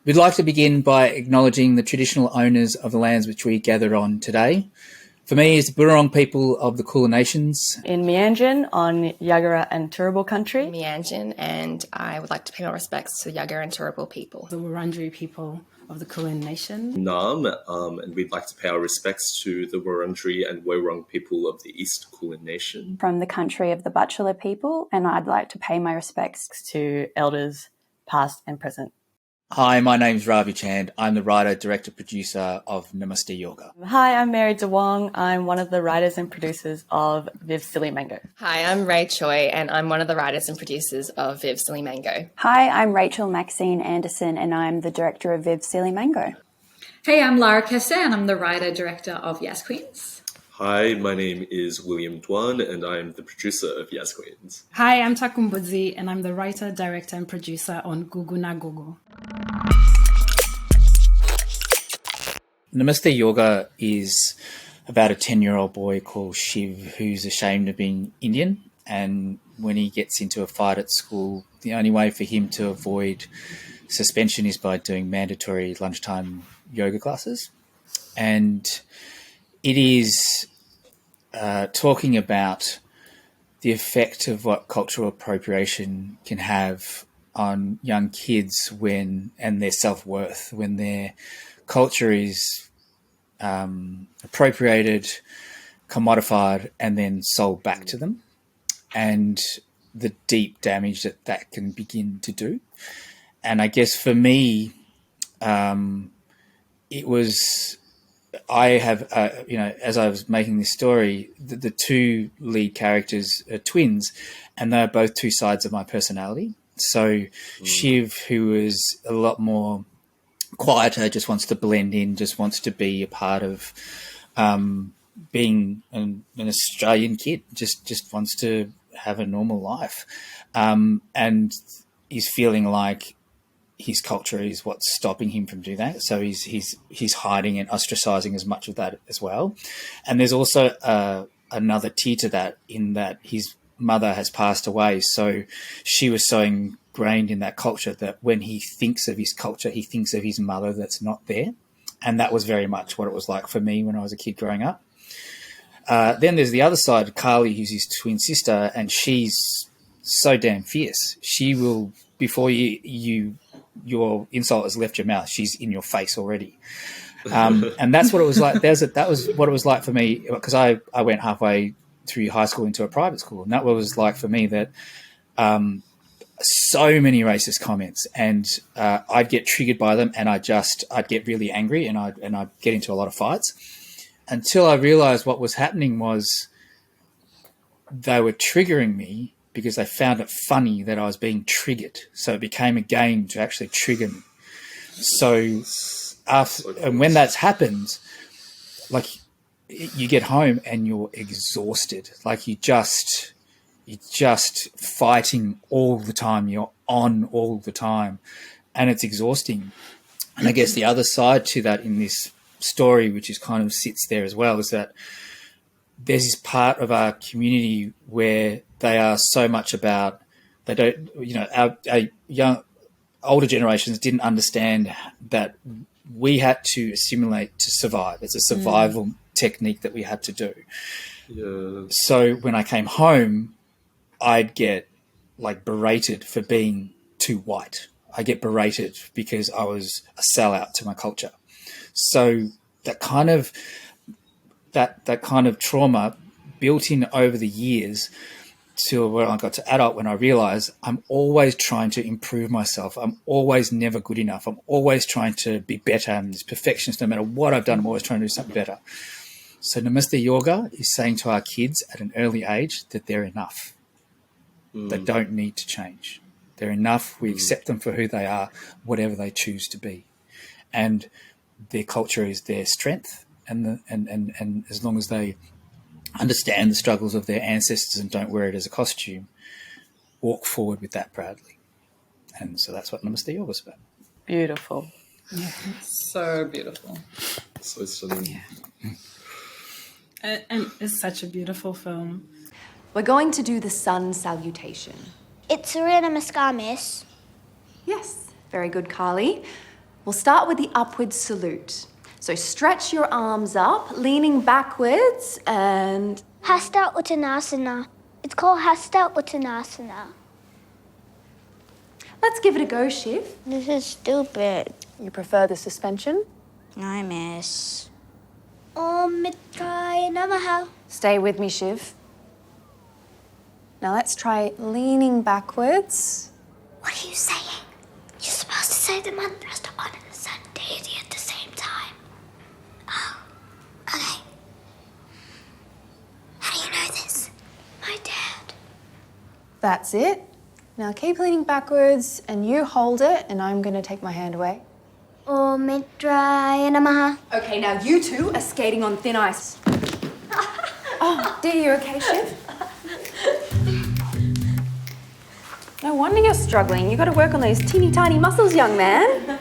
We'd like to begin by acknowledging the traditional owners of the lands which we gather on today. For me, it's the Burrong people of the Kulin Nations. In Mianjin on Yagara and Turrbal country. Mianjin, and I would like to pay my respects to the Yagara and Turrbal people. The Wurundjeri people of the Kulin Nation. Nam, and we'd like to pay our respects to the Wurundjeri and Woiwurrung people of the East Kulin Nation. From the country of the Butchulla people, and I'd like to pay my respects to elders past and present. Hi, my name's Ravi Chand. I'm the writer, director, producer of Namaste Yoga. Hi, I'm Mary DeWong. I'm one of the writers and producers of Viv Silly Mango. Hi, I'm Ray Choi, and I'm one of the writers and producers of Viv Silly Mango. Hi, I'm Rachel Maxine Anderson, and I'm the director of Viv Silly Mango. Hey, I'm Lara Kessa, and I'm the writer-director of Yas Queens. Hi, my name is William Dwan, and I'm the producer of Yas Queens. Hi, I'm Takumbudzi, and I'm the writer, director, and producer on Guguna Gugu. Namaste Yoga is about a 10-year-old boy called Shiv who's ashamed of being Indian, and when he gets into a fight at school, the only way for him to avoid suspension is by doing mandatory lunchtime yoga classes. And it is talking about the effect of what cultural appropriation can have on young kids and their self-worth when their culture is appropriated, commodified, and then sold back to them, and the deep damage that can begin to do. And I guess for me, it was, I have, as I was making this story, the two lead characters are twins, and they're both two sides of my personality. So Shiv, who is a lot more quieter, just wants to blend in, just wants to be a part of being an Australian kid, just wants to have a normal life, and is feeling like his culture is what's stopping him from doing that. So he's hiding and ostracizing as much of that as well. And there's also another tier to that, in that his mother has passed away, so she was so ingrained in that culture that when he thinks of his culture, he thinks of his mother that's not there. And that was very much what it was like for me when I was a kid growing up. Then there's the other side, Carly, who's his twin sister, and she's so damn fierce. She will, before your insult has left your mouth, she's in your face already. And that's what it was like. That was what it was like for me, because I went halfway through high school into a private school, and that was like for me, that so many racist comments, and I'd get triggered by them, and I'd get really angry, and I'd get into a lot of fights, until I realized what was happening was they were triggering me because they found it funny that I was being triggered. So it became a game to actually trigger me. So and when that's happened, like, you get home and you're exhausted. Like you're just fighting all the time. You're on all the time, and it's exhausting. And I guess the other side to that in this story, which is kind of sits there as well, is that there's this part of our community where they are so much about, they don't, our young, older generations didn't understand that we had to assimilate to survive. It's a survival technique that we had to do. Yeah. So when I came home, I'd get like berated for being too white. I get berated because I was a sellout to my culture. So that kind of trauma built in over the years till when I got to adult, when I realized I'm always trying to improve myself. I'm always never good enough. I'm always trying to be better. I'm this perfectionist. No matter what I've done, I'm always trying to do something better. So Namaste Yoga is saying to our kids at an early age that they're enough. They don't need to change. They're enough. We accept them for who they are, whatever they choose to be. And their culture is their strength. And as long as they understand the struggles of their ancestors and don't wear it as a costume, walk forward with that proudly. And so that's what Namaste Yoga is about. Beautiful. Yeah. So beautiful. So stunning. Yeah. And it's such a beautiful film. We're going to do the sun salutation. It's Surya Namaskar, miss. Yes, very good, Carly. We'll start with the upward salute. So stretch your arms up, leaning backwards, and... Hasta Uttanasana. It's called Hasta Uttanasana. Let's give it a go, Shiv. This is stupid. You prefer the suspension? I miss. Om Mitraya Namaha. Stay with me, Shiv. Now let's try leaning backwards. What are you saying? You're supposed to say the mantras to honor the sun deity at the same time. Oh, okay. How do you know this? My dad. That's it. Now keep leaning backwards and you hold it and I'm going to take my hand away. Om Mitraya Namaha. Okay, now you two are skating on thin ice. Oh, dear, you okay, Shiv? No wonder you're struggling. You've got to work on those teeny tiny muscles, young man.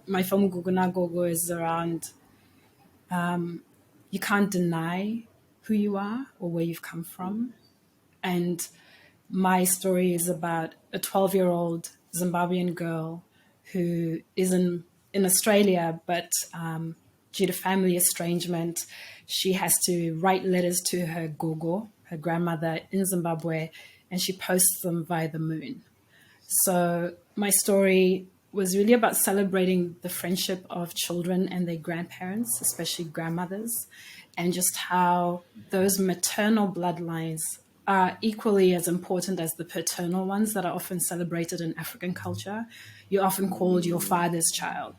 My film Gugunagogo is around you can't deny who you are or where you've come from. And my story is about a 12-year-old Zimbabwean girl who is in Australia, but due to family estrangement, she has to write letters to her gogo, her grandmother in Zimbabwe, and she posts them via the moon. So my story was really about celebrating the friendship of children and their grandparents, especially grandmothers, and just how those maternal bloodlines are equally as important as the paternal ones that are often celebrated in African culture. You're often called your father's child.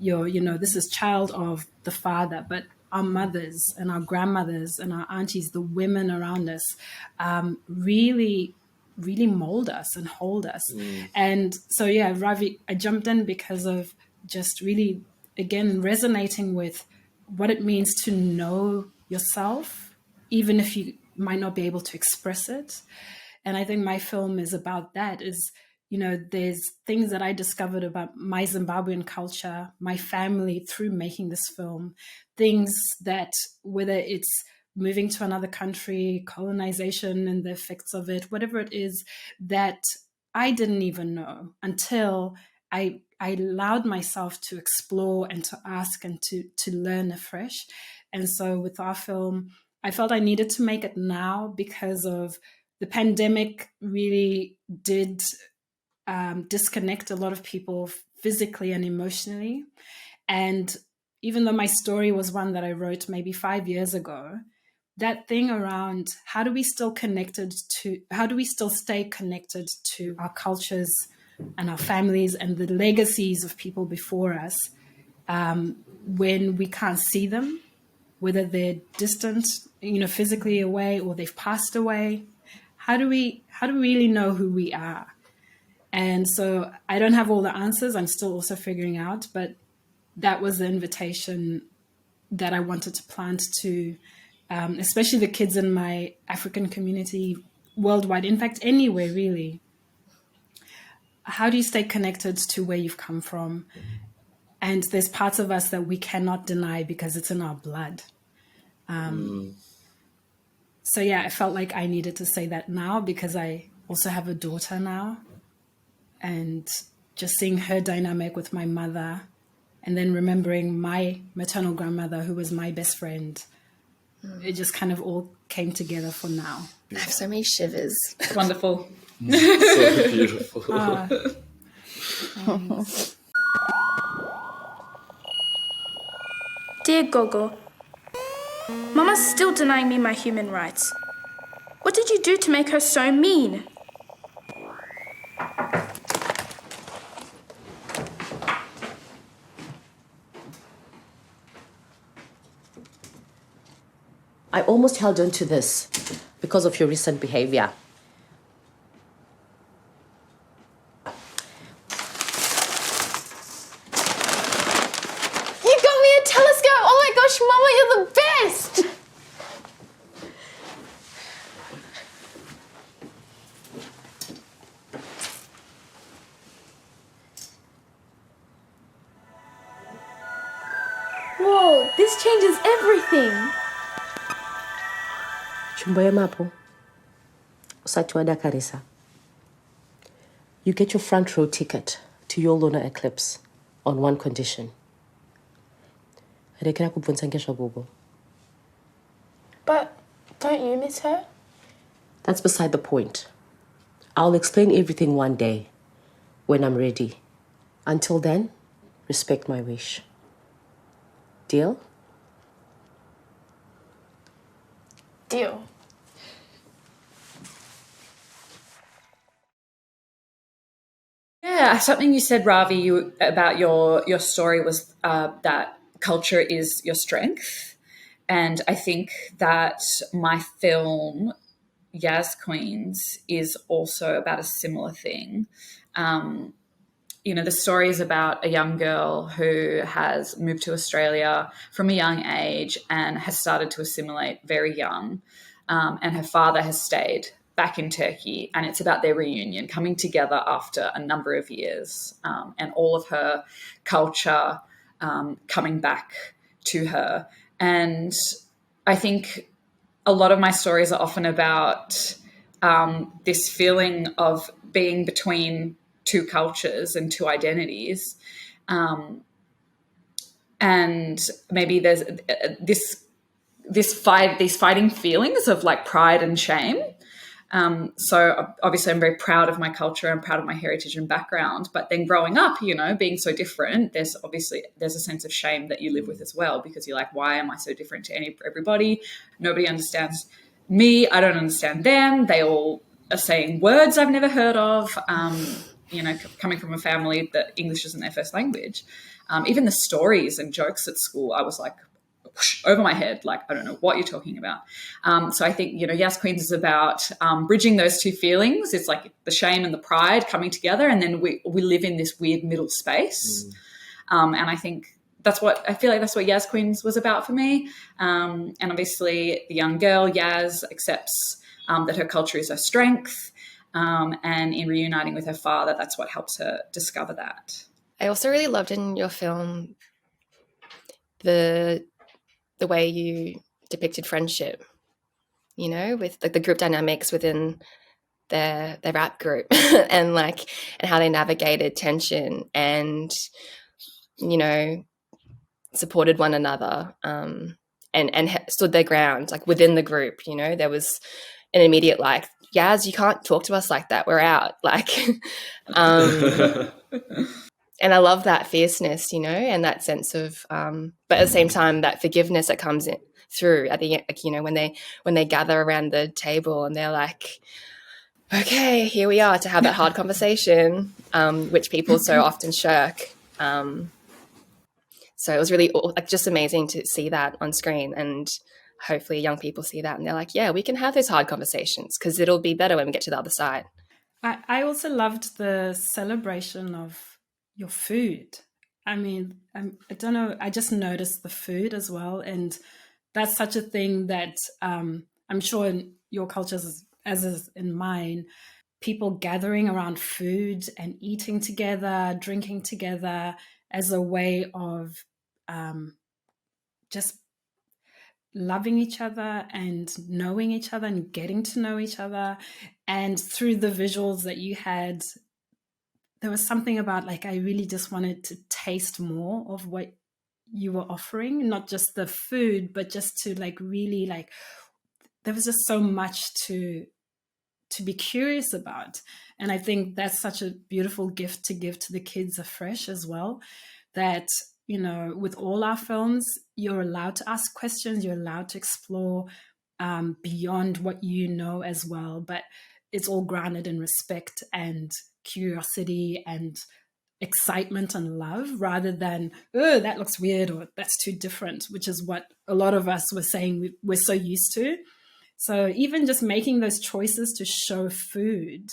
This is child of the father, but our mothers and our grandmothers and our aunties, the women around us, really mold us and hold us. And so, yeah, Ravi, I jumped in because of just really, again, resonating with what it means to know yourself, even if you might not be able to express it. And I think my film is about that, there's things that I discovered about my Zimbabwean culture, my family through making this film, things that, whether it's moving to another country, colonization and the effects of it, whatever it is, that I didn't even know until I allowed myself to explore and to ask and to learn afresh. And so with our film, I felt I needed to make it now because of the pandemic really did disconnect a lot of people physically and emotionally. And even though my story was one that I wrote maybe 5 years ago, that thing around how do we still stay connected to our cultures and our families and the legacies of people before us when we can't see them, whether they're distant, physically away or they've passed away. How do we really know who we are? And so I don't have all the answers. I'm still also figuring out, but that was the invitation that I wanted to plant to especially the kids in my African community worldwide, in fact, anywhere really. How do you stay connected to where you've come from? And there's parts of us that we cannot deny because it's in our blood. So yeah, I felt like I needed to say that now because I also have a daughter now. And just seeing her dynamic with my mother, and then remembering my maternal grandmother, who was my best friend, it just kind of all came together for now. I have so many shivers. It's wonderful. So beautiful. Dear Gogo, Mama's still denying me my human rights. What did you do to make her so mean? I almost held on to this because of your recent behavior. You got me a telescope! Oh my gosh, Mama, you're the best! Whoa, this changes everything! Chumboya Mapo, Usatuada Karisa. You get your front row ticket to your lunar eclipse on one condition. But don't you miss her? That's beside the point. I'll explain everything one day when I'm ready. Until then, respect my wish. Deal? Deal. Yeah, something you said, Ravi, about your story was that culture is your strength. And I think that my film, Yaz Queens, is also about a similar thing. The story is about a young girl who has moved to Australia from a young age and has started to assimilate very young. And her father has stayed back in Turkey, and it's about their reunion, coming together after a number of years, and all of her culture coming back to her. And I think a lot of my stories are often about this feeling of being between two cultures and two identities. And maybe there's these fighting feelings of like pride and shame. So obviously I'm very proud of my culture and proud of my heritage and background, but then growing up, being so different, there's a sense of shame that you live with as well, because you're like, why am I so different to everybody? Nobody understands me. I don't understand them. They all are saying words I've never heard of. Coming from a family that English isn't their first language. Even the stories and jokes at school, I was like, over my head, like, I don't know what you're talking about. So I think, Yas Queens is about bridging those two feelings. It's like the shame and the pride coming together, and then we live in this weird middle space. And I think that's what Yas Queens was about for me. And obviously the young girl, Yaz, accepts that her culture is her strength. And in reuniting with her father, that's what helps her discover that. I also really loved in your film the way you depicted friendship, with like the group dynamics within their rap group and how they navigated tension and, supported one another, and stood their ground, like within the group. There was an immediate like, Yaz, you can't talk to us like that. We're out. And I love that fierceness, and that sense of, but at the same time, that forgiveness that comes in through at the end, when they gather around the table and they're like, okay, here we are to have that hard conversation, which people so often shirk. So it was really just amazing to see that on screen, and hopefully young people see that and they're like, yeah, we can have those hard conversations because it'll be better when we get to the other side. I also loved the celebration of your food. I mean, I don't know, I just noticed the food as well, and that's such a thing that I'm sure in your cultures, as is in mine, people gathering around food and eating together, drinking together as a way of just loving each other and knowing each other and getting to know each other. And through the visuals that you had, there was something about like, I really just wanted to taste more of what you were offering, not just the food, but just to like really like, there was just so much to be curious about. And I think that's such a beautiful gift to give to the kids afresh as well, that, you know, with all our films, you're allowed to ask questions, you're allowed to explore beyond what you know as well, but it's all grounded in respect and curiosity and excitement and love, rather than, oh, that looks weird or that's too different, which is what a lot of us were saying we're so used to. So even just making those choices to show food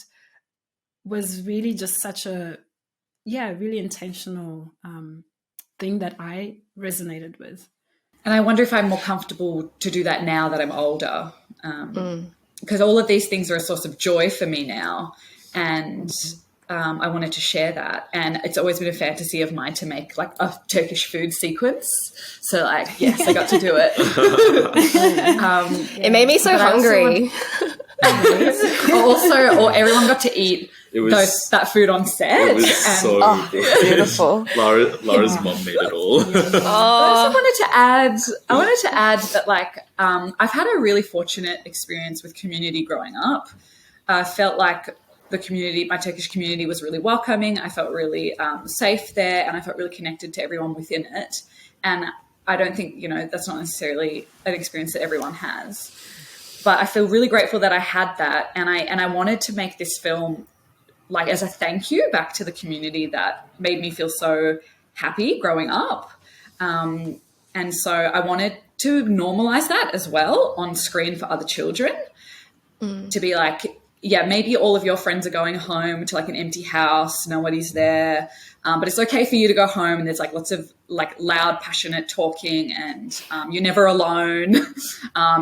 was really just such a, really intentional thing that I resonated with. And I wonder if I'm more comfortable to do that now that I'm older, because all of these things are a source of joy for me now. And I wanted to share that. And it's always been a fantasy of mine to make like a Turkish food sequence. So like, yes, I got to do it. It made me so hungry. Or everyone got to eat that food on set. It was so good. Beautiful. Lara's mom made it all. I wanted to add that like I've had a really fortunate experience with community growing up. I felt like the community, my Turkish community, was really welcoming. I felt really safe there, and I felt really connected to everyone within it. And I don't think, that's not necessarily an experience that everyone has. But I feel really grateful that I had that, and I wanted to make this film like as a thank you back to the community that made me feel so happy growing up. And so I wanted to normalize that as well on screen for other children, to be like, yeah, maybe all of your friends are going home to like an empty house, nobody's there, but it's okay for you to go home, and there's like lots of like loud, passionate talking, and you're never alone.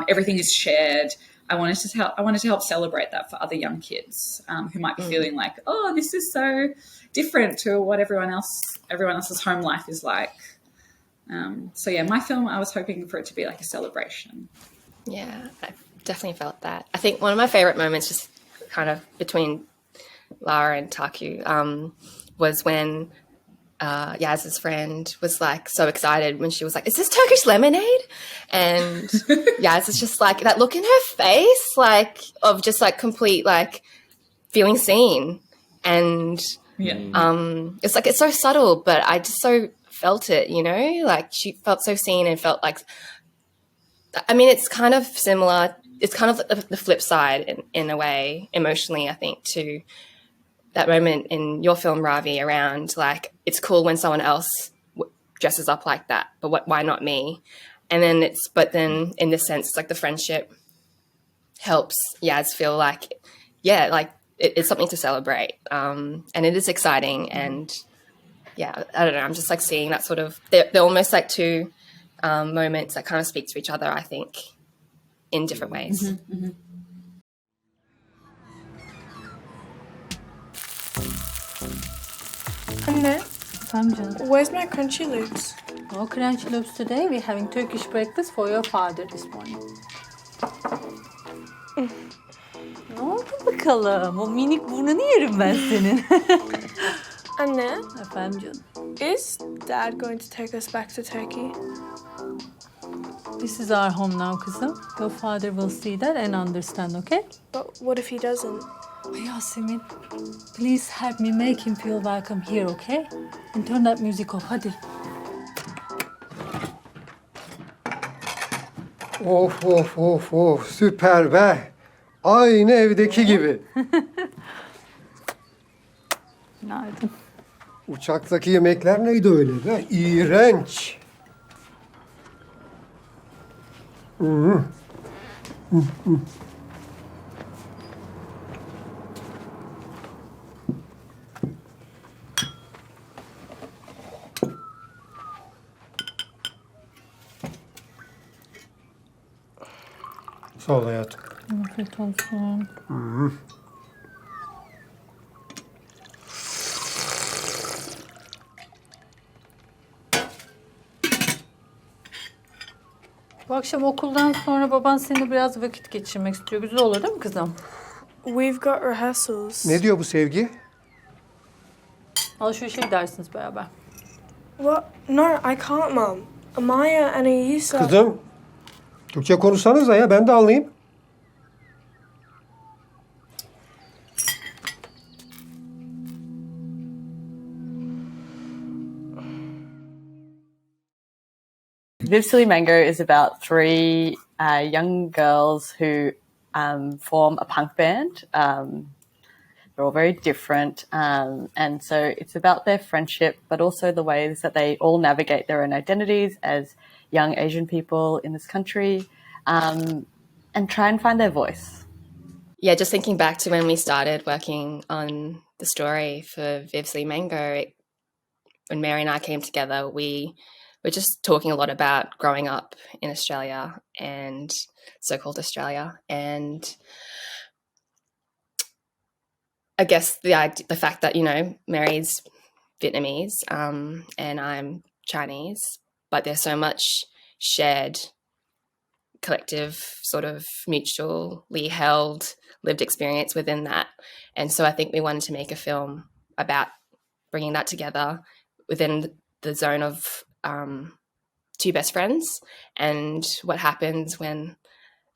Everything is shared. I wanted to help celebrate that for other young kids who might be feeling like, oh, this is so different to what everyone else's home life is like. So yeah, my film, I was hoping for it to be like a celebration. Yeah, I definitely felt that. I think one of my favorite moments, just kind of between Lara and Taku, was when Yaz's friend was like so excited when she was like, is this Turkish lemonade? And Yaz is just like, that look in her face, like of just like complete like feeling seen. And it's like, it's so subtle, but I just so felt it, like she felt so seen and felt like, I mean, it's kind of similar. It's kind of the flip side in a way, emotionally, I think, to that moment in your film, Ravi, around like, it's cool when someone else dresses up like that, but why not me? And then then in this sense, it's like the friendship helps Yaz feel like, yeah, like it's something to celebrate. And it is exciting. And yeah, I don't know. I'm just like seeing that sort of, they're almost like two moments that kind of speak to each other, I think, in different ways. Mm-hmm, mm-hmm. Anne, Efendim canım. where's my crunchy loops? No crunchy loops today. We're having Turkish breakfast for your father this morning. Ne oldu bakalım? O minik burnunu yerim ben senin. Anne, Efendim canım. is Dad going to take us back to Turkey? This is our home now, kızım. Your father will see that and understand, okay? But what if he doesn't? Yasemin, please help me make him feel welcome here, okay? And turn that music off, hadi. Of of of of, süper be. Aynı evdeki gibi. Günaydın. Uçaktaki yemekler neydi öyle be? İğrenç. Sağ ol hayatım. Afiyet olsun. Bu akşam okuldan sonra baban seninle biraz vakit geçirmek istiyor. Güzel olur değil mi kızım? We've got rehearsals. Ne diyor bu Sevgi? Alışverişe gidersiniz beraber. What? No, I can't, Mum. Amaya and Ayisa... Kızım, Türkçe konuşsanıza ya, ben de anlayayım. Viv Silly Mango is about three young girls who form a punk band. They're all very different. And so it's about their friendship, but also the ways that they all navigate their own identities as young Asian people in this country and try and find their voice. Yeah, just thinking back to when we started working on the story for Viv Silly Mango, when Mary and I came together, we were just talking a lot about growing up in Australia and so-called Australia. And I guess the fact that, you know, Mary's Vietnamese and I'm Chinese, but there's so much shared collective sort of mutually held lived experience within that. And so I think we wanted to make a film about bringing that together within the zone of two best friends and what happens when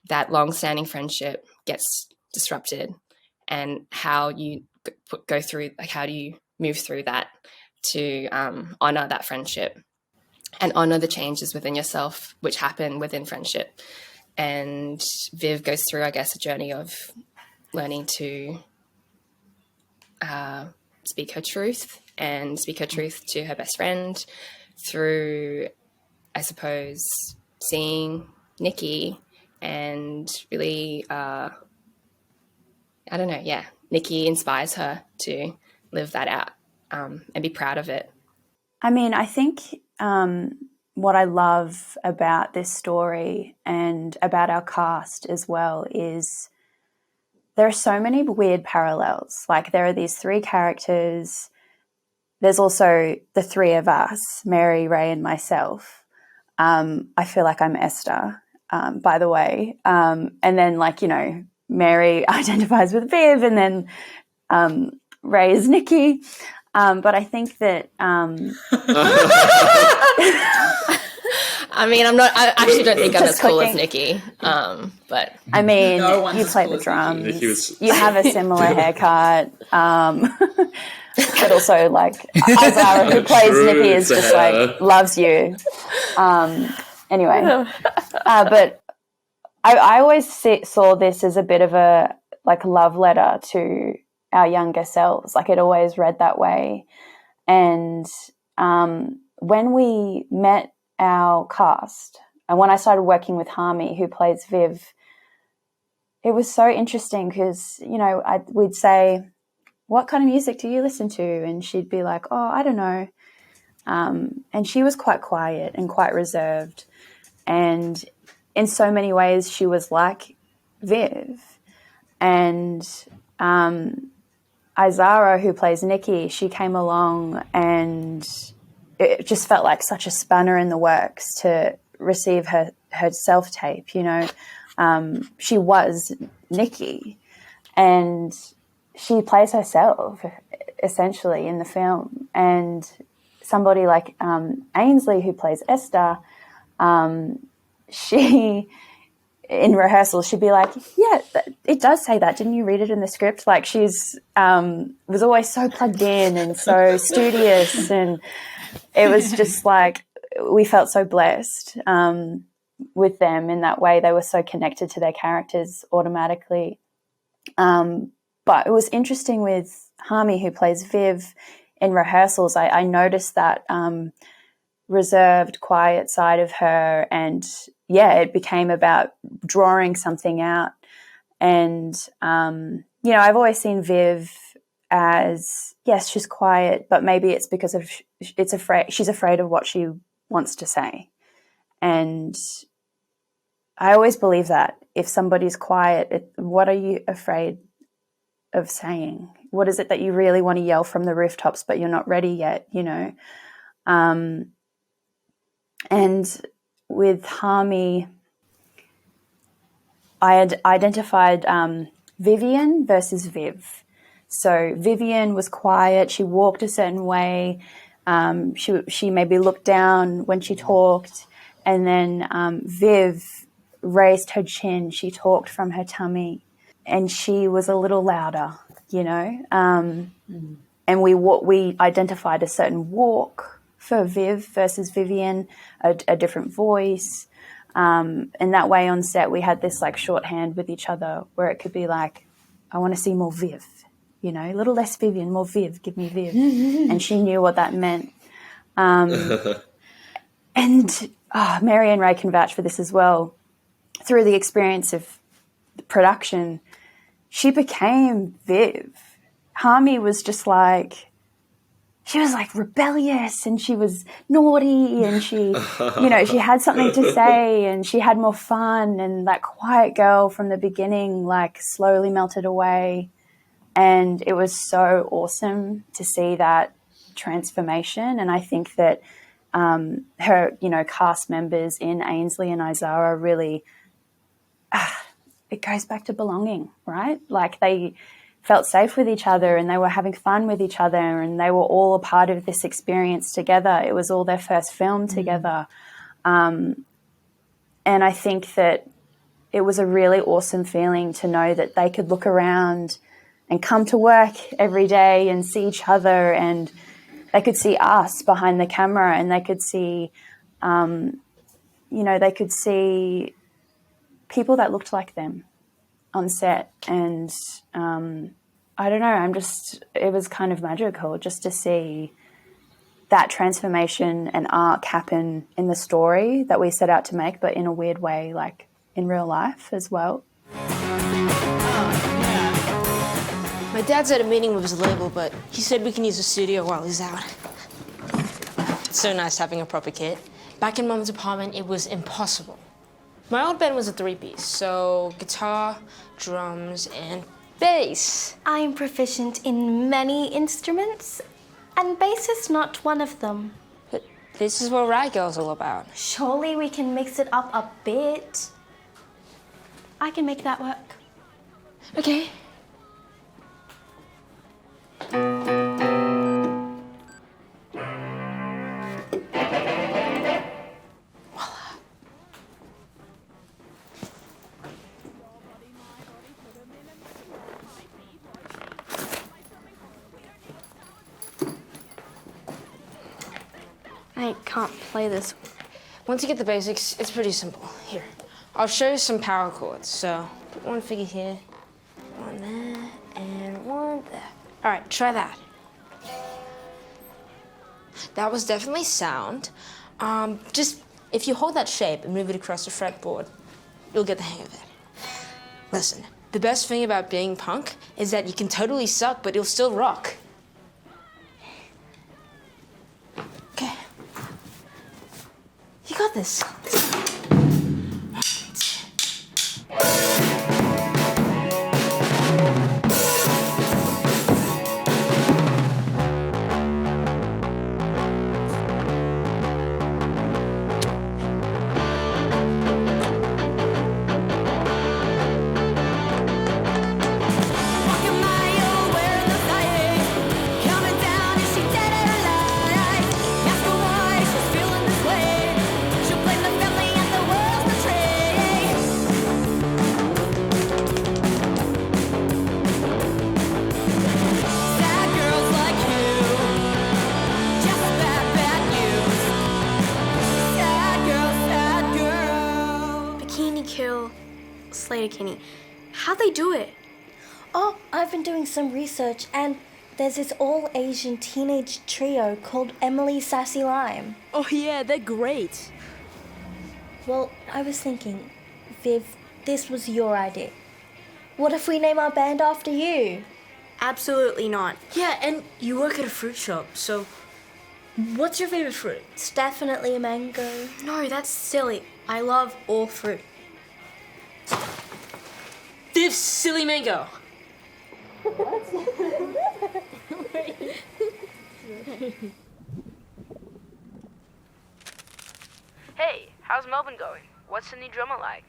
that long-standing friendship gets disrupted and how you go through, like, how do you move through that to honor that friendship and honor the changes within yourself which happen within friendship. And Viv goes through, I guess, a journey of learning to speak her truth to her best friend through, I suppose, seeing Nikki and really, I don't know, yeah, Nikki inspires her to live that out and be proud of it. I mean, I think what I love about this story and about our cast as well is there are so many weird parallels. Like, there are these three characters. There's also the three of us, Mary, Ray, and myself. I feel like I'm Esther, by the way. And then, like, you know, Mary identifies with Viv, and then Ray is Nikki. But I think that... I mean, I actually don't think I'm as cool as Nikki, but... I mean, you play the drums, you have a similar haircut, but also, like, Isara, who plays Nikki, is just, like, loves you. Anyway, but I always saw this as a bit of a, like, love letter to our younger selves. Like, it always read that way. And when we met our cast, and when I started working with Harmy, who plays Viv, it was so interesting because, you know, we'd say, what kind of music do you listen to? And she'd be like, oh, I don't know. And she was quite quiet and quite reserved. And in so many ways, she was like Viv. And Isara, who plays Nikki, she came along and it just felt like such a spanner in the works to receive her self-tape, you know. She was Nikki and she plays herself essentially in the film. And somebody like Ainsley, who plays Esther, she, in rehearsal, she'd be like, yeah, it does say that. Didn't you read it in the script? Like, she's was always so plugged in and so studious, and it was just like we felt so blessed with them in that way. They were so connected to their characters automatically. But it was interesting with Harmy, who plays Viv, in rehearsals. I noticed that reserved, quiet side of her, and yeah, it became about drawing something out. And you know, I've always seen Viv as, yes, she's quiet, but maybe it's because of she's afraid of what she wants to say. And I always believe that if somebody's quiet, what are you afraid of saying? What is it that you really want to yell from the rooftops, but you're not ready yet, you know? And with Harmy, I had identified Vivian versus Viv. So Vivian was quiet. She walked a certain way. She maybe looked down when she talked. And then Viv raised her chin. She talked from her tummy. And she was a little louder, you know. And we identified a certain walk for Viv versus Vivian, a different voice. And that way on set we had this like shorthand with each other where it could be like, I want to see more Viv, you know, a little less Vivian, more Viv, give me Viv. And she knew what that meant. And Mary and Ray can vouch for this as well. Through the experience of the production, she became Viv. Harmy was just like, she was like rebellious and she was naughty and she, you know, she had something to say and she had more fun, and that quiet girl from the beginning like slowly melted away. And it was so awesome to see that transformation. And I think that her, you know, cast members in Ainsley and Isara really, it goes back to belonging, right? Like they felt safe with each other and they were having fun with each other and they were all a part of this experience together. It was all their first film together. And I think that it was a really awesome feeling to know that they could look around and come to work every day and see each other, and they could see us behind the camera, and they could see, you know, they could see people that looked like them on set. And I don't know, it was kind of magical just to see that transformation and arc happen in the story that we set out to make, but in a weird way, like in real life as well. My dad's at a meeting with his label, but he said we can use the studio while he's out. It's so nice having a proper kit. Back in Mum's apartment, it was impossible. My old band was a three-piece, so guitar, drums, and bass. I am proficient in many instruments, and bass is not one of them. But this is what Rag Girl's all about. Surely we can mix it up a bit. I can make that work. Okay. I can't play this. Once you get the basics, it's pretty simple. Here, I'll show you some power chords. So, put one figure here, one there, and one there. All right, try that. That was definitely sound. Just, if you hold that shape and move it across the fretboard, you'll get the hang of it. Listen, the best thing about being punk is that you can totally suck, but you'll still rock. Okay. You got this. How'd they do it? Oh, I've been doing some research, and there's this all-Asian teenage trio called Emily Sassy Lime. Oh yeah, they're great. Well, I was thinking, Viv, this was your idea. What if we name our band after you? Absolutely not. Yeah, and you work at a fruit shop, so what's your favorite fruit? It's definitely a mango. No, that's silly. I love all fruit. live, silly mango. Hey, how's Melbourne going? What's the new drummer like?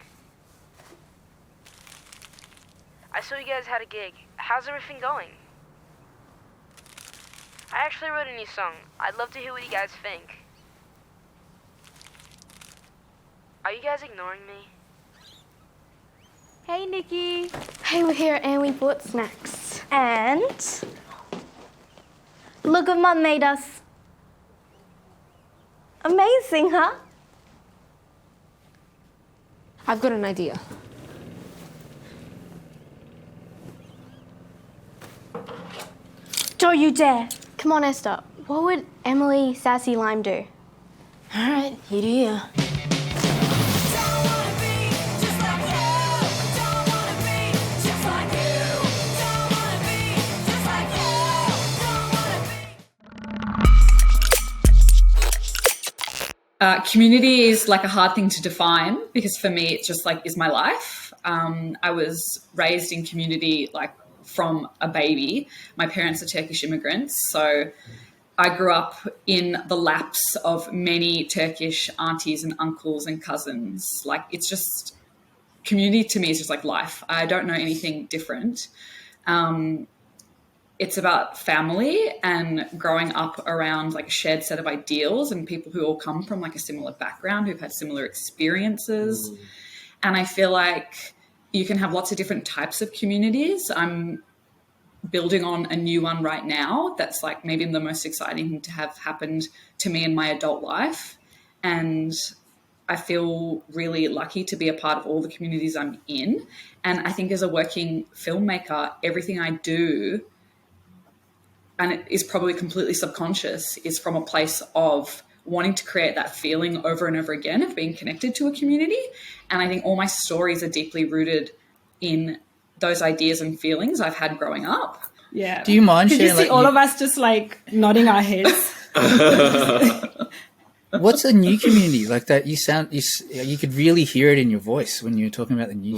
I saw you guys had a gig. How's everything going? I actually wrote a new song. I'd love to hear what you guys think. Are you guys ignoring me? Hey, Nikki. Hey, we're here and we bought snacks. And look what Mum made us. Amazing, huh? I've got an idea. Don't you dare. Come on, Esther. What would Emily Sassy Lime do? All right, here to you. Community is like a hard thing to define because for me it just like is my life. I was raised in community like from a baby. My parents are Turkish immigrants, so I grew up in the laps of many Turkish aunties and uncles and cousins. Like it's just community to me is just like life. I don't know anything different. It's about family and growing up around like a shared set of ideals and people who all come from like a similar background, who've had similar experiences. And I feel like you can have lots of different types of communities. I'm building on a new one right now that's like maybe the most exciting thing to have happened to me in my adult life. And I feel really lucky to be a part of all the communities I'm in. And I think as a working filmmaker, everything I do, and it is probably completely subconscious, is from a place of wanting to create that feeling over and over again of being connected to a community. And I think all my stories are deeply rooted in those ideas and feelings I've had growing up. Yeah. Do you mind Could you sharing, see all of us just like nodding our heads? What's a new community like that? You could really hear it in your voice when you're talking about the new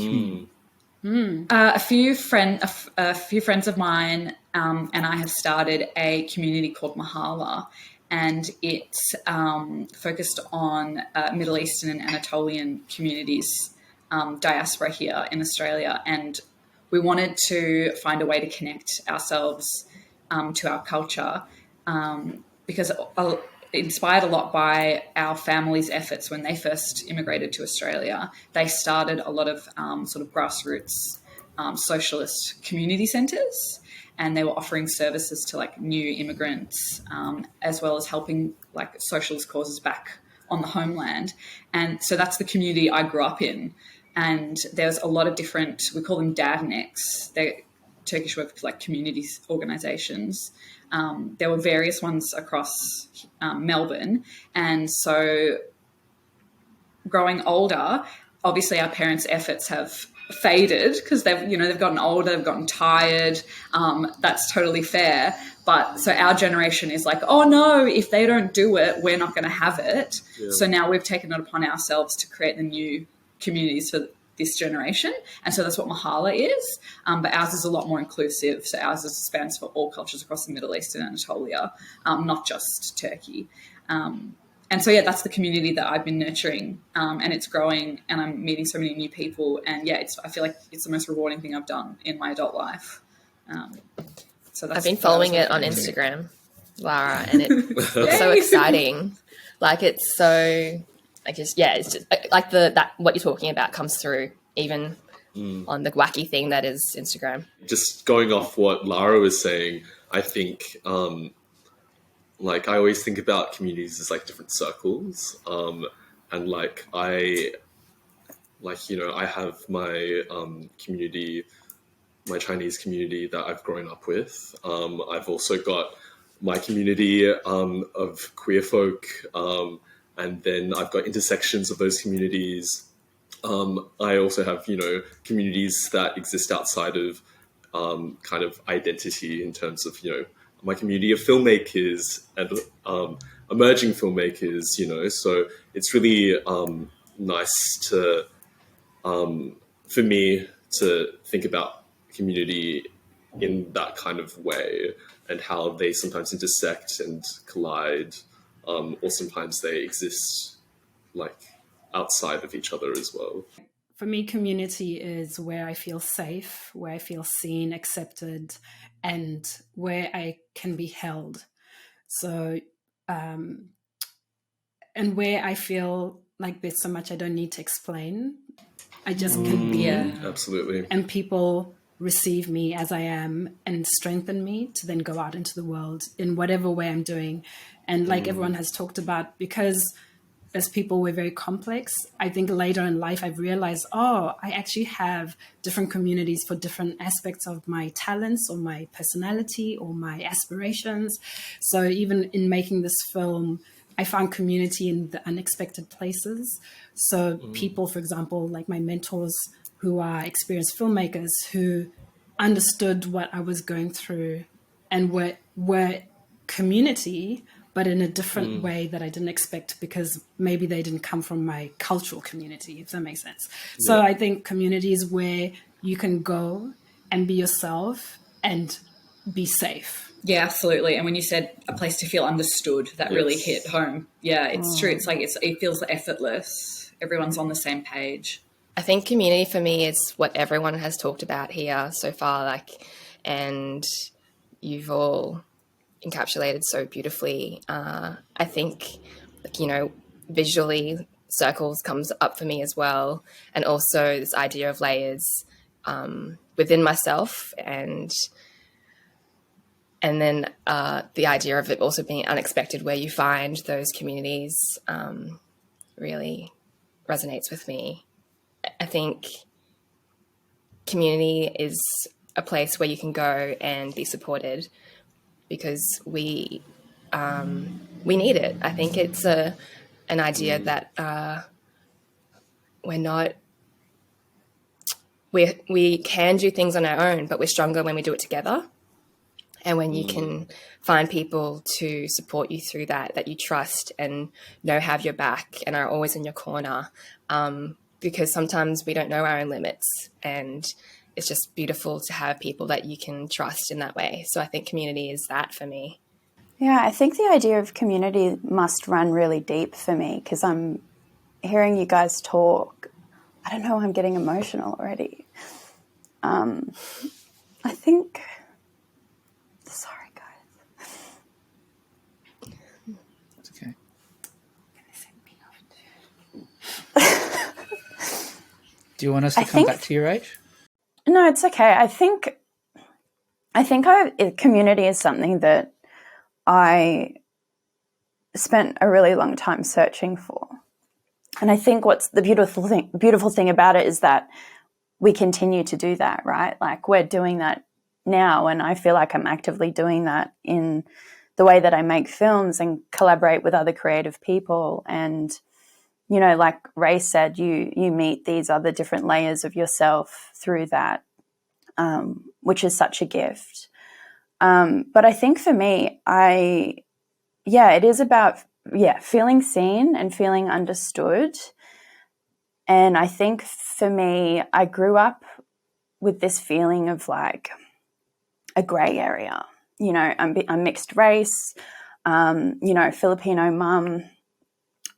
community. A few friends of mine and I have started a community called Mahala, and it's focused on Middle Eastern and Anatolian communities, diaspora here in Australia, and we wanted to find a way to connect ourselves to our culture because inspired a lot by our family's efforts when they first immigrated to Australia. They started a lot of sort of grassroots socialist community centres, and they were offering services to like new immigrants as well as helping like socialist causes back on the homeland. And so that's the community I grew up in. And there's a lot of different, we call them dernecs. They're Turkish word for like communities organisations. There were various ones across Melbourne. And so growing older, obviously our parents' efforts have faded because they've gotten older, they've gotten tired. That's totally fair. But so our generation is like, oh no, if they don't do it, we're not going to have it. Yeah. So now we've taken it upon ourselves to create the new communities for this generation. And so that's what Mahala is. But ours is a lot more inclusive. So ours spans for all cultures across the Middle East and Anatolia, not just Turkey. And so, yeah, that's the community that I've been nurturing, and it's growing, and I'm meeting so many new people. And, yeah, I feel like it's the most rewarding thing I've done in my adult life. So that's, I've been following it on Instagram, Lara, and it's so exciting. Like, it's so, I guess, yeah, it's just like that what you're talking about comes through even on the wacky thing that is Instagram. Just going off what Lara was saying, I think... like I always think about communities as like different circles, and like I have my community, my Chinese community that I've grown up with. I've also got my community of queer folk, and then I've got intersections of those communities. I also have communities that exist outside of kind of identity in terms of my community of filmmakers and emerging filmmakers, so it's really nice to, for me to think about community in that kind of way, and how they sometimes intersect and collide, or sometimes they exist like outside of each other as well. For me, community is where I feel safe, where I feel seen, accepted, and where I can be held. So, and where I feel like there's so much I don't need to explain. I just can be. Absolutely. And people receive me as I am and strengthen me to then go out into the world in whatever way I'm doing. And like everyone has talked about, because as people we're very complex, I think later in life I've realized, I actually have different communities for different aspects of my talents or my personality or my aspirations. So even in making this film, I found community in the unexpected places. So people, for example, like my mentors who are experienced filmmakers who understood what I was going through and were community, but in a different way that I didn't expect, because maybe they didn't come from my cultural community, if that makes sense. So I think community is where you can go and be yourself and be safe. Yeah, absolutely. And when you said a place to feel understood, that really hit home. Yeah, it's true. It's like it feels effortless. Everyone's on the same page. I think community for me is what everyone has talked about here so far, and you've all encapsulated so beautifully. I think, visually, circles comes up for me as well, and also this idea of layers within myself, and then the idea of it also being unexpected, where you find those communities, really resonates with me. I think community is a place where you can go and be supported, because we need it. I think it's an idea that we can do things on our own, but we're stronger when we do it together. And when you can find people to support you through that you trust and know have your back and are always in your corner, because sometimes we don't know our own limits, and it's just beautiful to have people that you can trust in that way. So I think community is that for me. Yeah, I think the idea of community must run really deep for me, because I'm hearing you guys talk. I don't know, I'm getting emotional already. I think... Sorry, guys. It's okay. Do you want us to come back to your age? No, it's okay. I think community is something that I spent a really long time searching for. And I think what's the beautiful thing about it is that we continue to do that, right? Like, we're doing that now, and I feel like I'm actively doing that in the way that I make films and collaborate with other creative people. And, like Ray said, you meet these other different layers of yourself through that, which is such a gift. But I think for me, it is about, feeling seen and feeling understood. And I think for me, I grew up with this feeling of like a gray area. I'm mixed race, Filipino mum,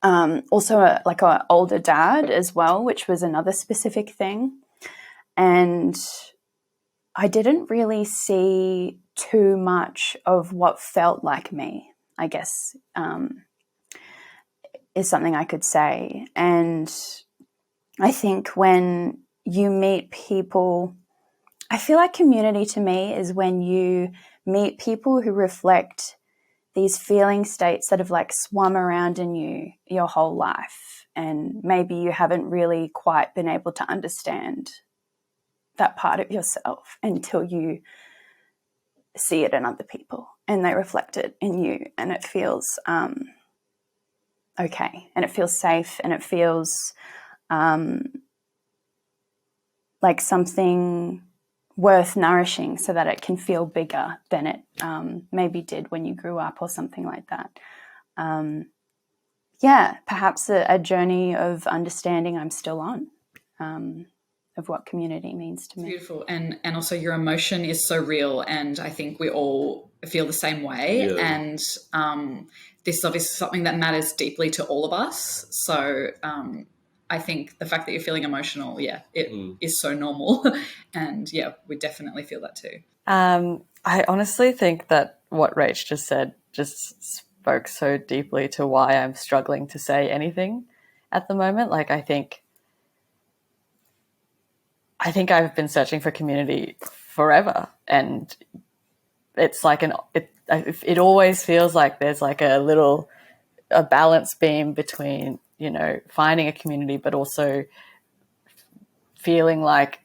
also an older dad as well, which was another specific thing. And I didn't really see too much of what felt like me, I guess, is something I could say. And I think when you meet people, I feel like community to me is when you meet people who reflect these feeling states that have like swum around in you your whole life, and maybe you haven't really quite been able to understand that part of yourself until you see it in other people and they reflect it in you, and it feels okay, and it feels safe, and it feels like something worth nourishing, so that it can feel bigger than it maybe did when you grew up or something like that. Perhaps a journey of understanding I'm still on. of what community means to me. Beautiful. And also your emotion is so real, and I think we all feel the same way. Yeah. And this is obviously something that matters deeply to all of us. So I think the fact that you're feeling emotional, it is so normal. And we definitely feel that too. I honestly think that what Rach just said just spoke so deeply to why I'm struggling to say anything at the moment. Like, I think I've been searching for community forever, and it's like it always feels like there's like a balance beam between, finding a community, but also feeling like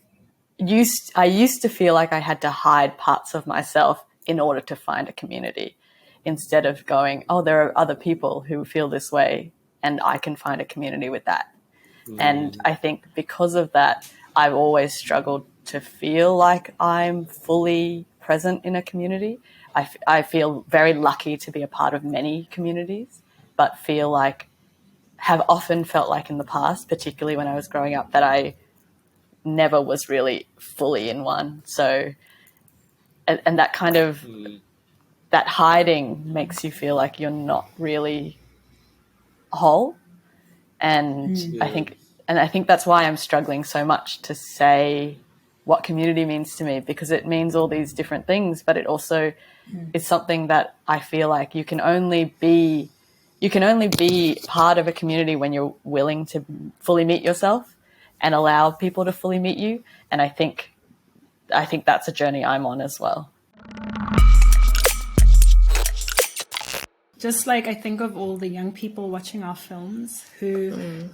I used to feel like I had to hide parts of myself in order to find a community, instead of going, oh, there are other people who feel this way and I can find a community with that. And I think because of that, I've always struggled to feel like I'm fully present in a community. I feel very lucky to be a part of many communities, but have often felt like in the past, particularly when I was growing up, that I never was really fully in one. So, and that kind of, that hiding makes you feel like you're not really whole. And I think that's why I'm struggling so much to say what community means to me, because it means all these different things, but it also is something that I feel like you can only be part of a community when you're willing to fully meet yourself and allow people to fully meet you. And I think that's a journey I'm on as well. Just like I think of all the young people watching our films who,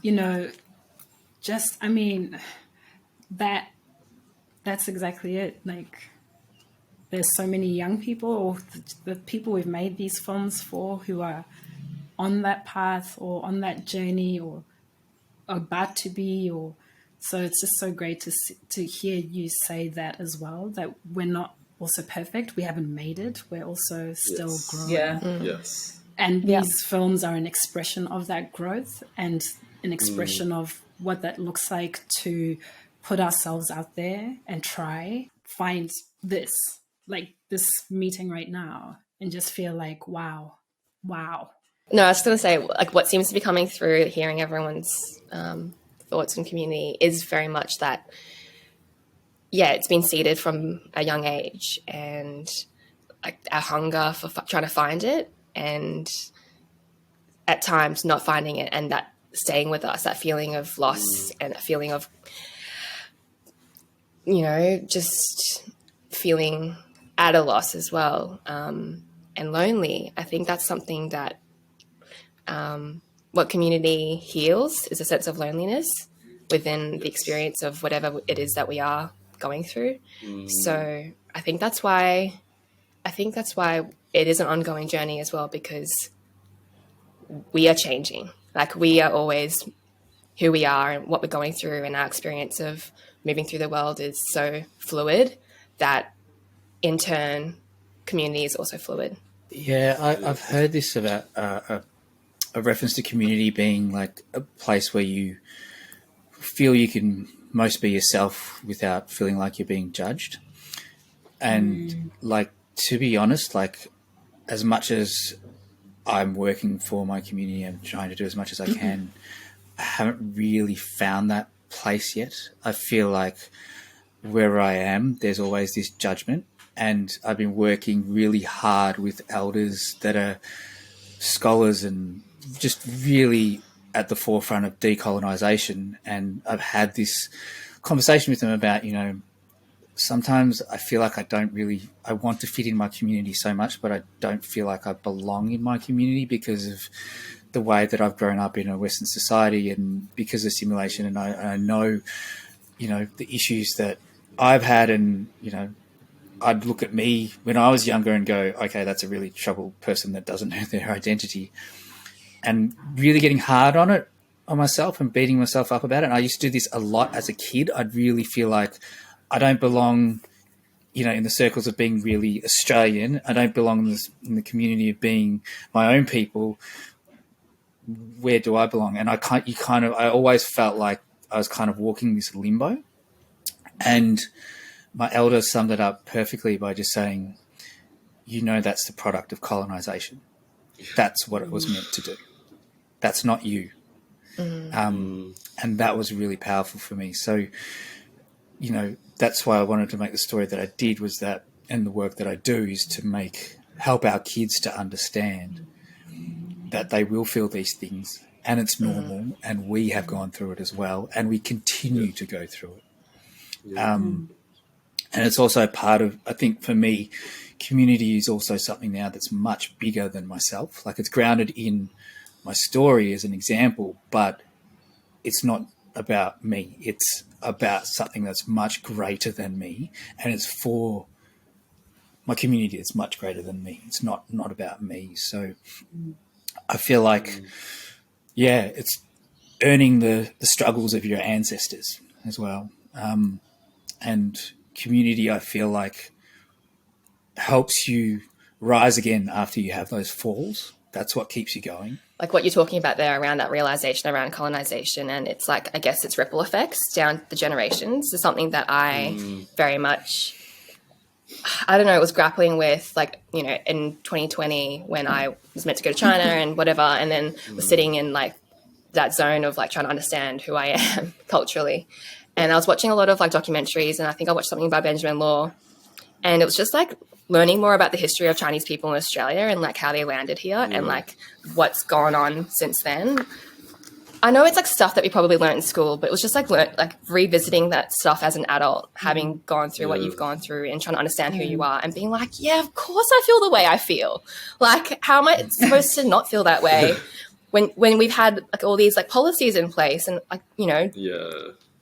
that's exactly it. Like, there's so many young people, or the people we've made these films for, who are on that path or on that journey or about to be, so it's just so great to hear you say that as well, that we're not also perfect. We haven't made it. We're also still growing. Yeah. Yes. And these films are an expression of that growth and an expression of what that looks like to put ourselves out there and try find this meeting right now and just feel like, wow. No, I was going to say, like, what seems to be coming through, hearing everyone's thoughts and community, is very much that, it's been seeded from a young age, and like our hunger for trying to find it, and at times not finding it, and that staying with us, that feeling of loss and that feeling of, just feeling at a loss as well, and lonely. I think that's something that what community heals is a sense of loneliness within the experience of whatever it is that we are going through. So I think that's why it is an ongoing journey as well, because we are changing. Like, we are always who we are and what we're going through, and our experience of moving through the world is so fluid that, in turn, community is also fluid. Yeah, I've heard this about a reference to community being like a place where you feel you can most be yourself without feeling like you're being judged. And like, to be honest, like, as much as I'm working for my community and trying to do as much as I can, I haven't really found that place yet. I feel like where I am, there's always this judgment, and I've been working really hard with elders that are scholars and just really at the forefront of decolonization. And I've had this conversation with them about, sometimes I feel like I want to fit in my community so much, but I don't feel like I belong in my community because of the way that I've grown up in a Western society and because of assimilation. And I know, the issues that I've had, and, I'd look at me when I was younger and go, okay, that's a really troubled person that doesn't know their identity, and really getting hard on myself and beating myself up about it. And I used to do this a lot as a kid. I'd really feel like I don't belong, in the circles of being really Australian. I don't belong in the community of being my own people. Where do I belong? And I always felt like I was kind of walking this limbo. And my elder summed it up perfectly by just saying, that's the product of colonization. That's what it was meant to do. That's not you. And that was really powerful for me. So, that's why I wanted to make the story that I did, was that, and the work that I do is to help our kids to understand that they will feel these things and it's normal, and we have gone through it as well, and we continue to go through it. And it's also part of, I think for me, community is also something now that's much bigger than myself. Like, it's grounded in my story as an example, but it's not about me. It's about something that's much greater than me, and it's for my community. It's much greater than me. It's not about me. So I feel like, it's earning the struggles of your ancestors as well. And community, I feel like, helps you rise again after you have those falls. That's what keeps you going. Like what you're talking about there around that realization around colonization, and it's like, I guess it's ripple effects down the generations, is something that I very much, I don't know, was grappling with, like, in 2020 when I was meant to go to China and whatever, and then was sitting in like that zone of like trying to understand who I am culturally. And I was watching a lot of like documentaries, and I think I watched something by Benjamin Law, and it was just like learning more about the history of Chinese people in Australia and like how they landed here and like what's gone on since then. I know it's like stuff that we probably learned in school, but it was just like revisiting that stuff as an adult, having gone through what you've gone through and trying to understand who you are, and being like, yeah, of course I feel the way I feel. Like, how am I supposed to not feel that way when we've had like all these like policies in place and like,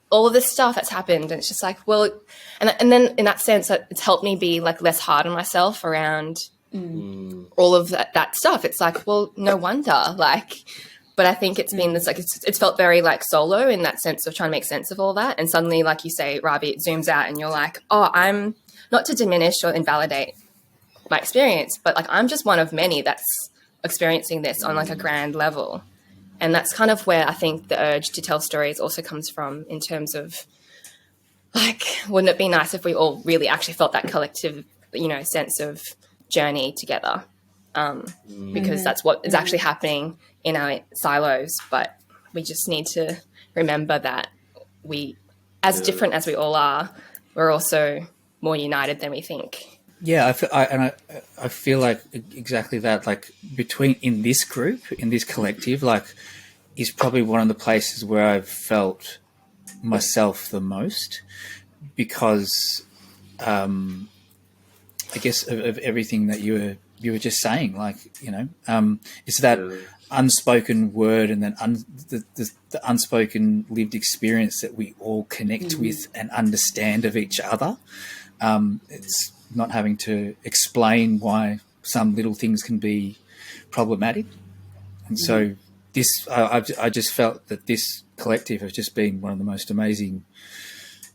all of this stuff that's happened, and it's just like, well, and then in that sense, it's helped me be like less hard on myself around all of that stuff. It's like, well, no wonder, like, but I think it's been this like, it's felt very like solo in that sense of trying to make sense of all that. And suddenly, like you say, Ravi, it zooms out and you're like, oh, I'm not to diminish or invalidate my experience, but like, I'm just one of many that's experiencing this on like a grand level. And that's kind of where I think the urge to tell stories also comes from, in terms of like, wouldn't it be nice if we all really actually felt that collective, sense of journey together? Because that's what is actually happening in our silos. But we just need to remember that we, as different as we all are, we're also more united than we think. Yeah, I feel like exactly that. Like, in this group, in this collective, like, is probably one of the places where I've felt myself the most, because I guess of everything that you were just saying. Like, it's that unspoken word, and then the unspoken lived experience that we all connect with and understand of each other. It's not having to explain why some little things can be problematic. And so I just felt that this collective has just been one of the most amazing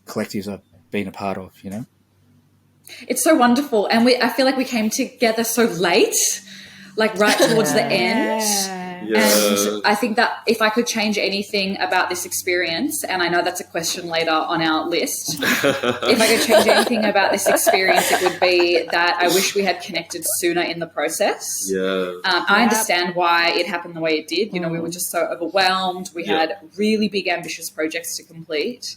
collectives I've been a part of, It's so wonderful. And I feel like we came together so late, like right towards the end. And I think that if I could change anything about this experience, and I know that's a question later on our list, if I could change anything about this experience, it would be that I wish we had connected sooner in the process. I understand why it happened the way it did. We were just so overwhelmed. We had really big, ambitious projects to complete.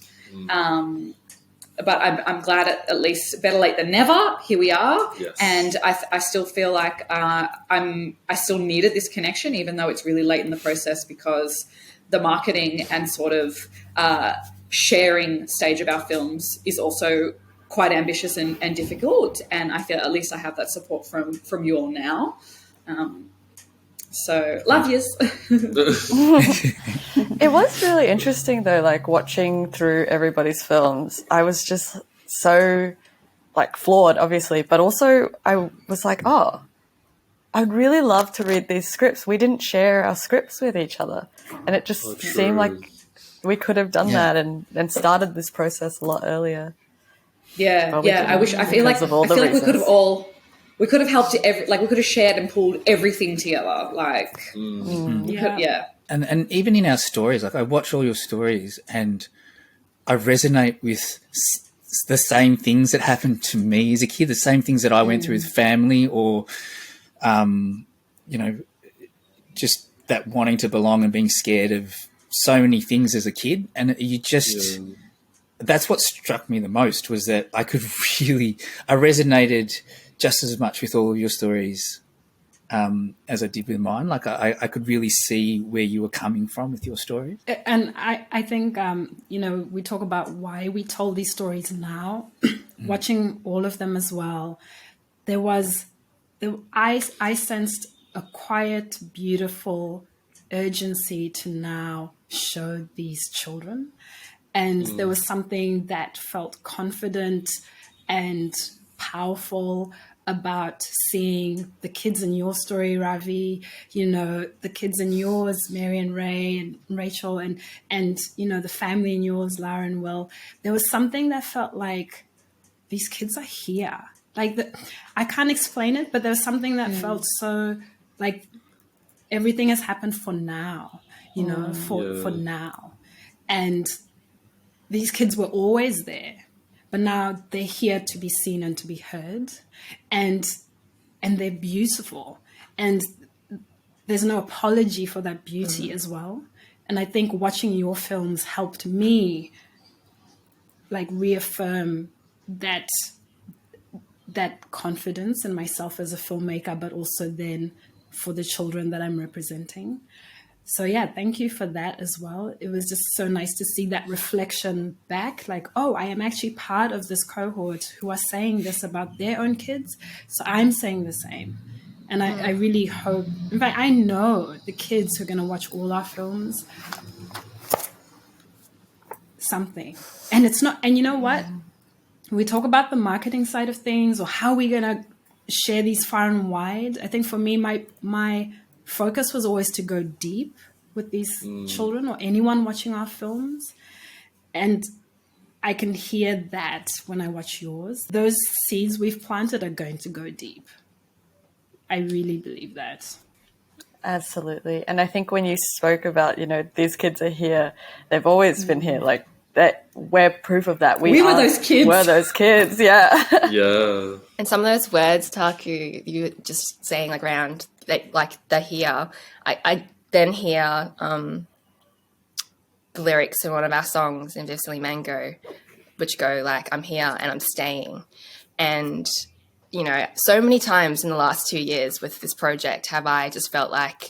But I'm glad at least better late than never. Here we are. Yes. And I still feel like I still needed this connection, even though it's really late in the process, because the marketing and sort of sharing stage of our films is also quite ambitious and difficult. And I feel at least I have that support from you all now. So love yous. It was really interesting though, like watching through everybody's films. I was just so like flawed, obviously, but also I was like, oh, I'd really love to read these scripts. We didn't share our scripts with each other, and it just seemed like we could have done that and started this process a lot earlier. Yeah. I feel like we could have helped we could have shared and pulled everything together. Like, And even in our stories, like, I watch all your stories and I resonate with the same things that happened to me as a kid, the same things that I went through with family, or just that wanting to belong and being scared of so many things as a kid. And you just, that's what struck me the most, was that I resonated just as much with all of your stories as I did with mine. Like I could really see where you were coming from with your stories. And I think, we talk about why we told these stories now, watching all of them as well. I sensed a quiet, beautiful urgency to now show these children. And there was something that felt confident and powerful about seeing the kids in your story, Ravi, the kids in yours, Mary and Ray and Rachel, and the family in yours, Lara and Will. There was something that felt like these kids are here. I can't explain it, but there was something that felt so like everything has happened for now, for now. And these kids were always there, but now they're here to be seen and to be heard, and they're beautiful, and there's no apology for that beauty as well. And I think watching your films helped me reaffirm that confidence in myself as a filmmaker, but also then for the children that I'm representing. So yeah, thank you for that as well. It was just so nice to see that reflection back, I am actually part of this cohort who are saying this about their own kids. So I'm saying the same. And I really hope, in fact, I know the kids who are going to watch all our films, something. And it's not, and you know what? We talk about the marketing side of things, or how we're going to share these far and wide. I think for me, my focus was always to go deep with these children or anyone watching our films. And I can hear that when I watch yours. Those seeds we've planted are going to go deep. I really believe that. Absolutely. And I think when you spoke about, these kids are here, they've always been here. That we're proof of that. We were those kids. We're those kids, yeah. Yeah. And some of those words, Taku, you were just saying around, they're here. I then hear the lyrics in one of our songs in Viv Mango, which go I'm here and I'm staying. And, so many times in the last 2 years with this project have I just felt like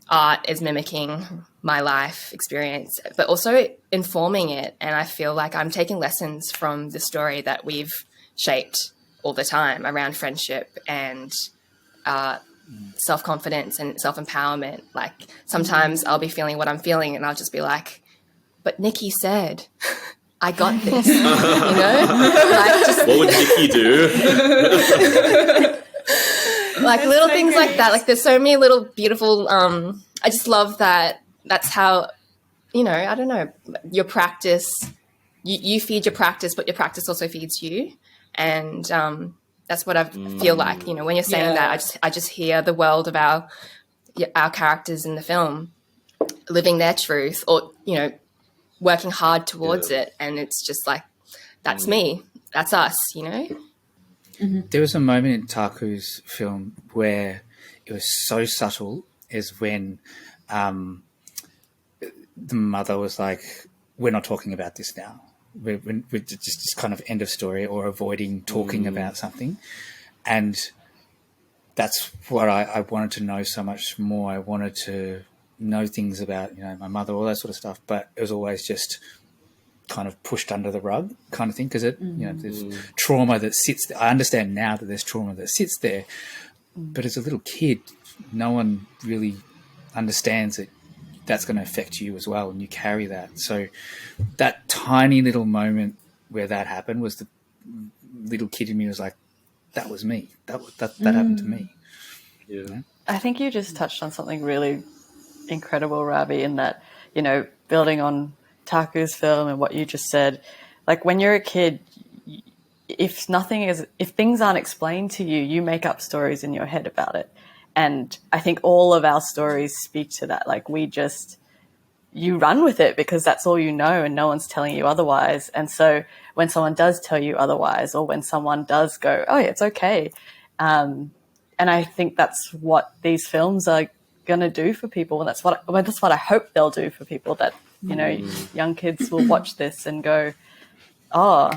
art is mimicking my life experience, but also informing it. And I feel like I'm taking lessons from the story that we've shaped all the time around friendship and self-confidence and self-empowerment. Sometimes I'll be feeling what I'm feeling and I'll just be like, but Nikki said, I got this, What would Nikki do? Little things like that. There's so many little beautiful, I just love that. That's how, I don't know, your practice, you feed your practice, but your practice also feeds you. And that's what I feel like, when you're saying that, I just hear the world of our characters in the film living their truth, or, working hard towards it. And it's just that's me, that's us, There was a moment in Taku's film where it was so subtle, as when the mother was like, we're not talking about this now. We're just kind of end of story, or avoiding talking about something. And that's what I wanted to know so much more. I wanted to know things about, my mother, all that sort of stuff, but it was always just kind of pushed under the rug kind of thing, because there's trauma that sits there. I understand now that there's trauma that sits there, but as a little kid, no one really understands that that's going to affect you as well, and you carry that. So that tiny little moment where that happened was the little kid in me was like, that was me. That happened to me. Yeah. I think you just touched on something really incredible, Ravi, in that, building on Taku's film and what you just said, when you're a kid, if things aren't explained to you, you make up stories in your head about it. And I think all of our stories speak to that. you run with it because that's all you know and no one's telling you otherwise. And so when someone does tell you otherwise, or when someone does go, oh, yeah, it's okay. And I think that's what these films are going to do for people. And that's what I hope they'll do for people, that, you know, young kids will watch this and go, oh,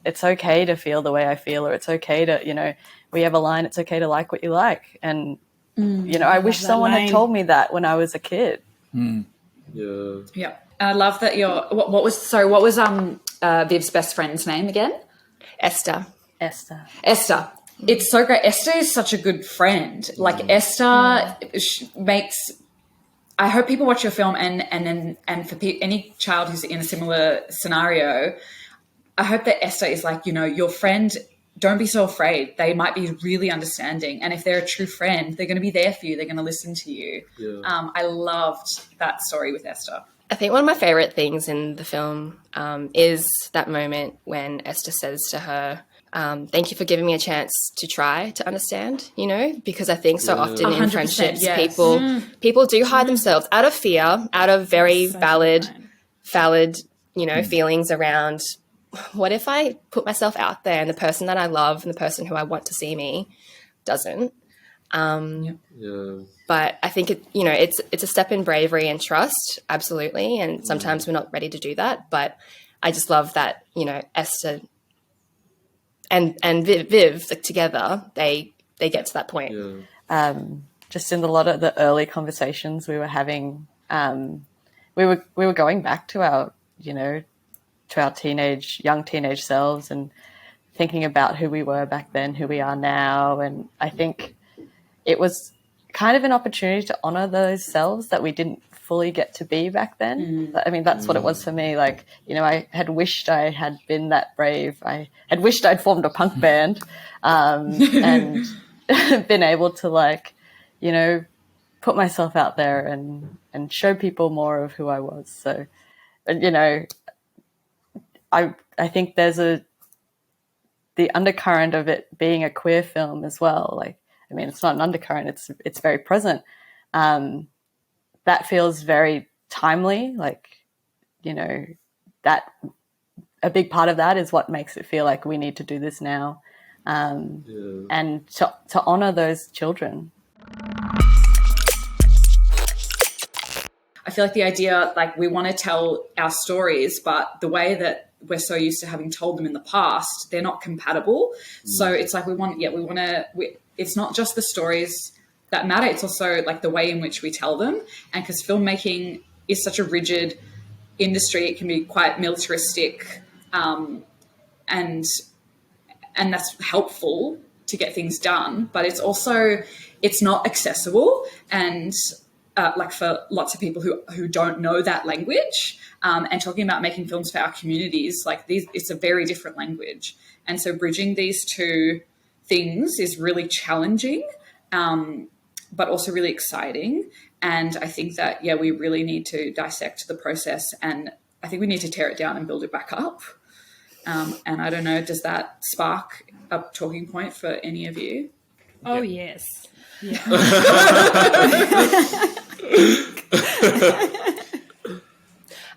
it's okay to feel the way I feel, or it's okay to, you know, we have a line, it's okay to like what you like. And, you know, I wish someone had told me that when I was a kid. Yeah. Yeah. And I love that what was Viv's best friend's name again? Esther. It's so great. Esther is such a good friend. Like Esther makes. I hope people watch your film, and for any child who's in a similar scenario, I hope that Esther is like, you know, your friend. Don't be so afraid. They might be really understanding, and if they're a true friend, they're going to be there for you. They're going to listen to you. Yeah. I loved that story with Esther. I think one of my favorite things in the film is that moment when Esther says to her, thank you for giving me a chance to try to understand, you know, because I think so often in friendships, people do hide themselves out of fear, out of very valid, you know, feelings around, what if I put myself out there and the person that I love and the person who I want to see me doesn't? But I think it's a step in bravery and trust, absolutely. And sometimes we're not ready to do that. But I just love that, you know, Esther and Viv like, together, they get to that point. Just in a lot of the early conversations we were having, we were going back to our, you know, to our young teenage selves and thinking about who we were back then, who we are now. And I think it was kind of an opportunity to honor those selves that we didn't fully get to be back then. I mean, that's what it was for me. Like, you know, I had wished I had been that brave. I had wished I'd formed a punk band and been able to, like, you know, put myself out there and show people more of who I was. So, you know, I think there's the undercurrent of it being a queer film as well. Like, I mean, it's not an undercurrent; it's very present. That feels very timely. Like, you know, that a big part of that is what makes it feel like we need to do this now, and to honor those children. I feel like the idea, like, we want to tell our stories, but the way that we're so used to having told them in the past, they're not compatible. So it's like it's not just the stories that matter, it's also like the way in which we tell them. And because filmmaking is such a rigid industry, it can be quite militaristic, and that's helpful to get things done, but it's not accessible. And like for lots of people who don't know that language, and talking about making films for our communities, like it's a very different language. And so bridging these two things is really challenging, but also really exciting. And I think that, we really need to dissect the process, and I think we need to tear it down and build it back up. And I don't know, does that spark a talking point for any of you? Oh, yes. Yeah.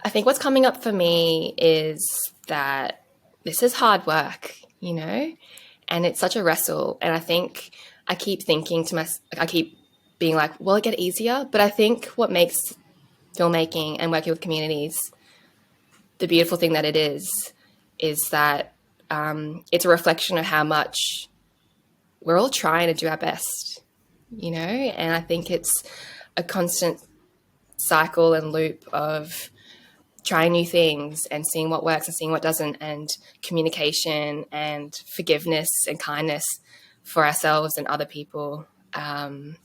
I think what's coming up for me is that this is hard work, you know, and it's such a wrestle. And I think I keep thinking to myself, I keep being like, will it get easier? But I think what makes filmmaking and working with communities the beautiful thing that it is that it's a reflection of how much we're all trying to do our best, you know? And I think it's a constant cycle and loop of trying new things and seeing what works and seeing what doesn't, and communication and forgiveness and kindness for ourselves and other people. And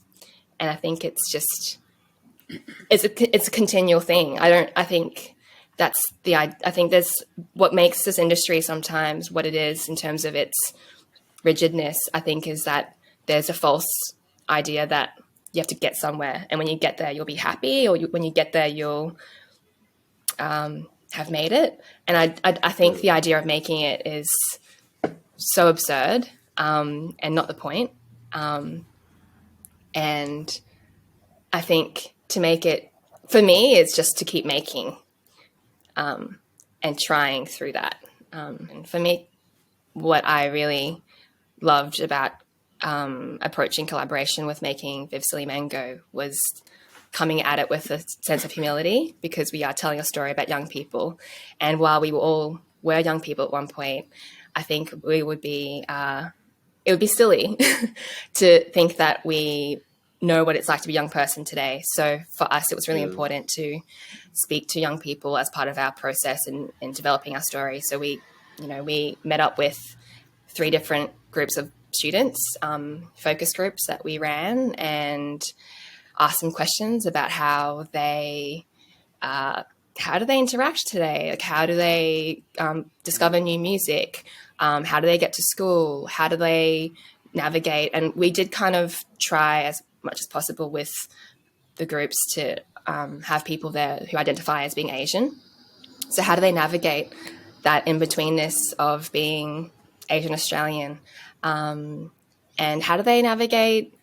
I think it's just, it's a continual thing. I think there's what makes this industry sometimes what it is in terms of its rigidness, I think, is that there's a false idea that you have to get somewhere, and when you get there you'll be happy, or when you get there you'll have made it. And I think the idea of making it is so absurd, and not the point. And I think to make it for me, it's just to keep making and trying through that. And for me, what I really loved about approaching collaboration with making Viv Silly Mango was coming at it with a sense of humility, because we are telling a story about young people. And while we all were young people at one point, I think we would be, it would be silly to think that we know what it's like to be a young person today. So for us, it was really important to speak to young people as part of our process in developing our story. So we met up with 3 different groups of students, focus groups that we ran, and asked them questions about how do they interact today? Like, how do they discover new music? How do they get to school? How do they navigate? And we did kind of try as much as possible with the groups to have people there who identify as being Asian. So how do they navigate that in-betweenness of being Asian Australian? And how do they navigate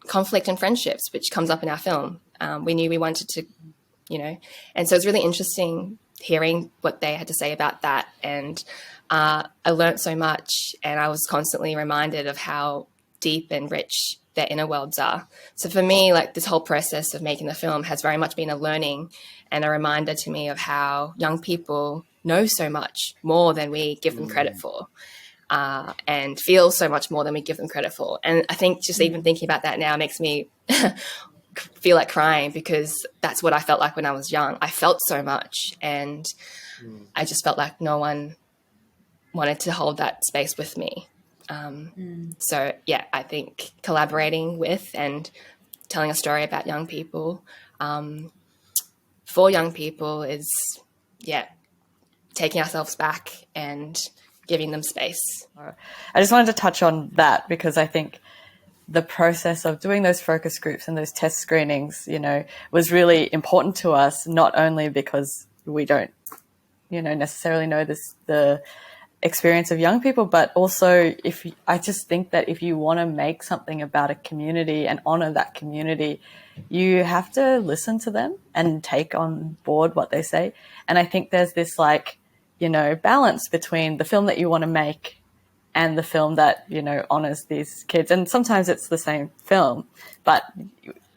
conflict and friendships, which comes up in our film? We knew we wanted to, and so it's really interesting hearing what they had to say about that. And I learned so much, and I was constantly reminded of how deep and rich their inner worlds are. So for me, like, this whole process of making the film has very much been a learning and a reminder to me of how young people know so much more than we give them credit for, and feel so much more than we give them credit for. And I think just even thinking about that now makes me feel like crying, because that's what I felt like when I was young. I felt so much, and I just felt like no one wanted to hold that space with me. So yeah, I think collaborating with and telling a story about young people, for young people, is taking ourselves back and giving them space. I just wanted to touch on that, because I think the process of doing those focus groups and those test screenings, was really important to us, not only because we don't, necessarily know the experience of young people, but also I just think that if you want to make something about a community and honor that community, you have to listen to them and take on board what they say. And I think there's this balance between the film that you want to make and the film that, honors these kids. And sometimes it's the same film, but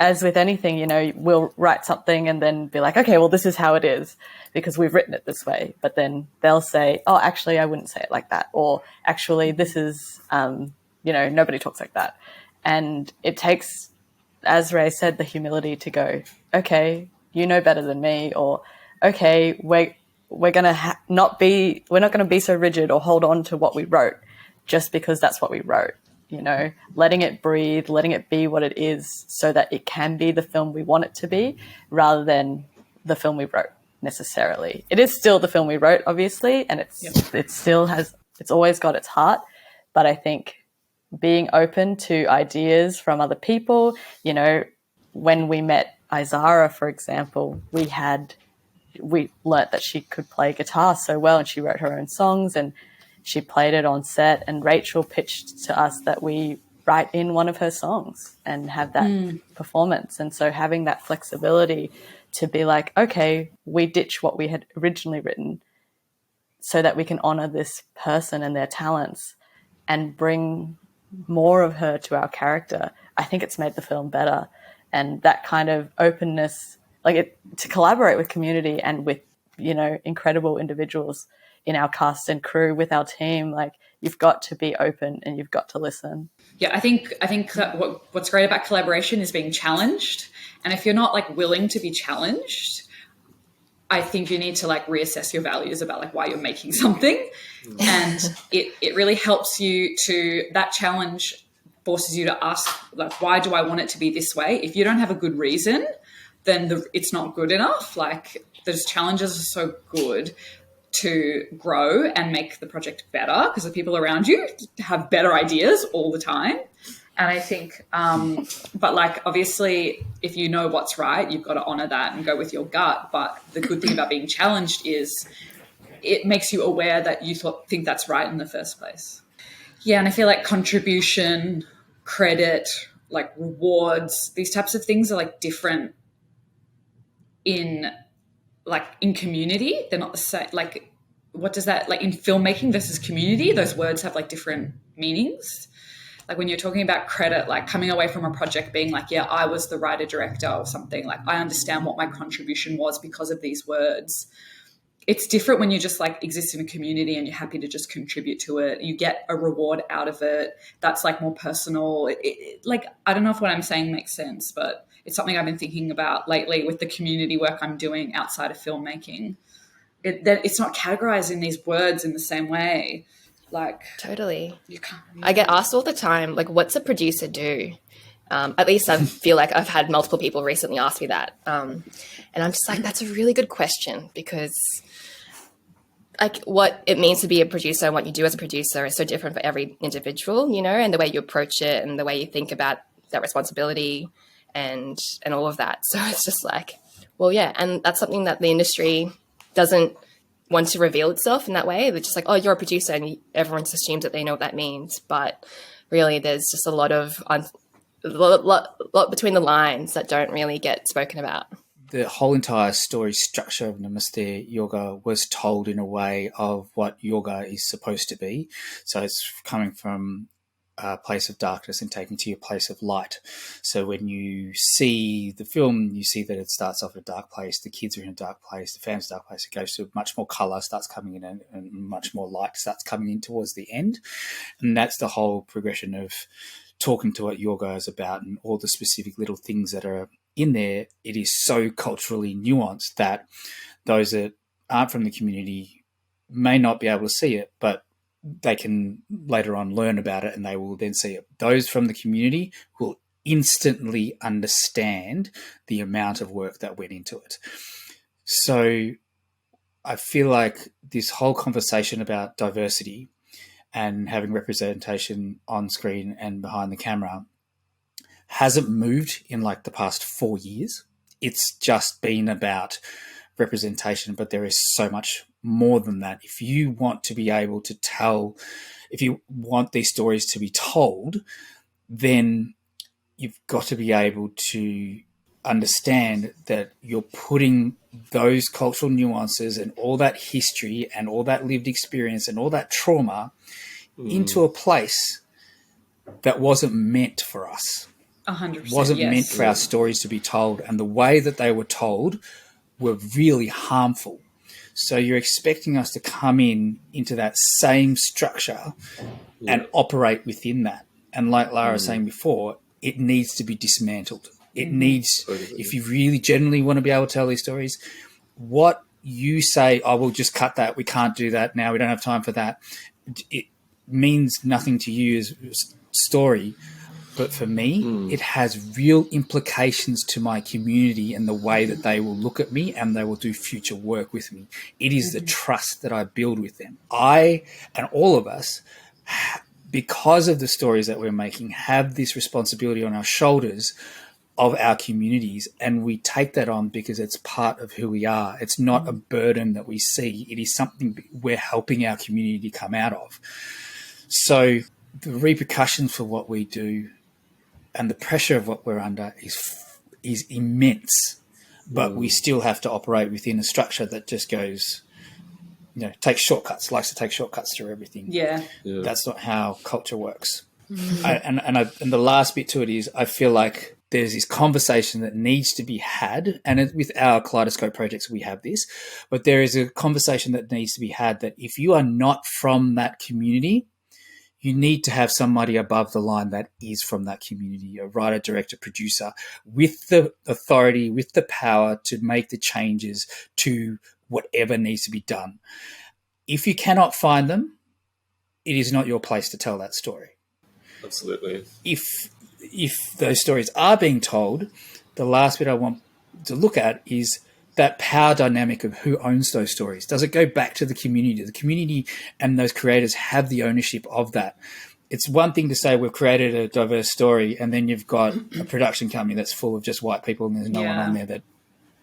as with anything, we'll write something and then be like, okay, well, this is how it is because we've written it this way. But then they'll say, oh, actually, I wouldn't say it like that. Or actually, this is, nobody talks like that. And it takes, as Ray said, the humility to go, okay, you know better than me, or okay, we're going to we're not going to be so rigid or hold on to what we wrote just because that's what we wrote. Letting it breathe, letting it be what it is, so that it can be the film we want it to be, rather than the film we wrote necessarily. It is still the film we wrote, obviously, and it still has, it's always got its heart. But I think being open to ideas from other people, when we met Izara, for example, we learnt that she could play guitar so well, and she wrote her own songs and she played it on set, and Rachel pitched to us that we write in one of her songs and have that performance. And so having that flexibility to be like, okay, we ditch what we had originally written so that we can honor this person and their talents and bring more of her to our character. I think it's made the film better. And that kind of openness, to collaborate with community and with, incredible individuals in our cast and crew, with our team, you've got to be open and you've got to listen. Yeah, I think that what's great about collaboration is being challenged. And if you're not willing to be challenged, I think you need to reassess your values about why you're making something. And it really helps you that challenge forces you to ask, why do I want it to be this way? If you don't have a good reason, then it's not good enough. Those challenges are so good to grow and make the project better, because the people around you have better ideas all the time. And I think, but obviously, if you know what's right, you've got to honor that and go with your gut. But the good thing about being challenged is it makes you aware that you think that's right in the first place. Yeah, and I feel like contribution, credit, rewards, these types of things are different in community. They're not the same. Like, what does that, like in filmmaking versus community, those words have like different meanings. Like when you're talking about credit, like coming away from a project being like, yeah, I was the writer director or something, like I understand what my contribution was because of these words. It's different when you just like exist in a community and you're happy to just contribute to it. You get a reward out of it. That's like more personal. Like, I don't know if what I'm saying makes sense, but it's something I've been thinking about lately with the community work I'm doing outside of filmmaking. It's not categorized in these words in the same way. Like, totally. You can't, I get asked all the time, like, what's a producer do? At least I feel like I've had multiple people recently ask me that. And I'm just like, that's a really good question, because like what it means to be a producer and what you do as a producer is so different for every individual, you know, and the way you approach it and the way you think about that responsibility and all of that. So it's just like, well, yeah. And that's something that the industry doesn't want to reveal itself in that way. They're just like, oh, you're a producer, and everyone just assumes that they know what that means. But really, there's just a lot between the lines that don't really get spoken about. The whole entire story structure of Namaste Yoga was told in a way of what yoga is supposed to be. So it's coming from a place of darkness and taking to your place of light. So when you see the film, you see that it starts off at a dark place. The kids are in a dark place. The family's in a dark place. It goes to much more color, starts coming in, and much more light starts coming in towards the end. And that's the whole progression of talking to what yoga is about and all the specific little things that are in there. It is so culturally nuanced that those that aren't from the community may not be able to see it, but they can later on learn about it and they will then see it. Those from the community will instantly understand the amount of work that went into it. So I feel like this whole conversation about diversity and having representation on screen and behind the camera hasn't moved in like the past 4 years. It's just been about representation, but there is so much more than that. If you want to be able to tell, if you want these stories to be told, then you've got to be able to understand that you're putting those cultural nuances and all that history and all that lived experience and all that trauma into a place that wasn't meant for us. 100%, wasn't yes. meant for our stories to be told, and the way that they were told were really harmful. So you're expecting us to come into that same structure and operate within that. And like Lara was saying before, it needs to be dismantled. It needs, if you really genuinely want to be able to tell these stories, what you say, oh, we'll just cut that, we can't do that now, we don't have time for that, it means nothing to you as a story. But for me, it has real implications to my community and the way that they will look at me and they will do future work with me. It is the trust that I build with them. I and all of us, because of the stories that we're making, have this responsibility on our shoulders of our communities, and we take that on because it's part of who we are. It's not a burden that we see. It is something we're helping our community come out of. So the repercussions for what we do and the pressure of what we're under is immense, but we still have to operate within a structure that just goes, takes shortcuts, likes to take shortcuts through everything. Yeah. That's not how culture works. And the last bit to it is, I feel like there's this conversation that needs to be had, and with our Kaleidoscope projects, we have this, but there is a conversation that needs to be had that if you are not from that community, you need to have somebody above the line that is from that community, a writer, director, producer, with the authority, with the power to make the changes to whatever needs to be done. If you cannot find them, it is not your place to tell that story. Absolutely. If those stories are being told, the last bit I want to look at is that power dynamic of who owns those stories. Does it go back to the community? The community and those creators have the ownership of that. It's one thing to say we've created a diverse story and then you've got a production company that's full of just white people and there's no one on there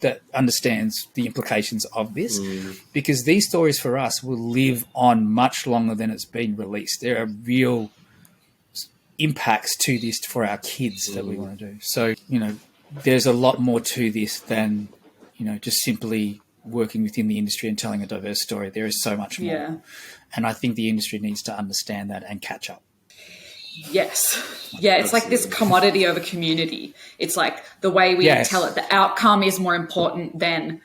that understands the implications of this, because these stories for us will live on much longer than it's been released. There are real impacts to this for our kids that we want to do. So, there's a lot more to this than just simply working within the industry and telling a diverse story. There is so much more. Yeah. And I think the industry needs to understand that and catch up. Yes. Yeah, it's like this commodity over community. It's like the way we tell it, the outcome is more important than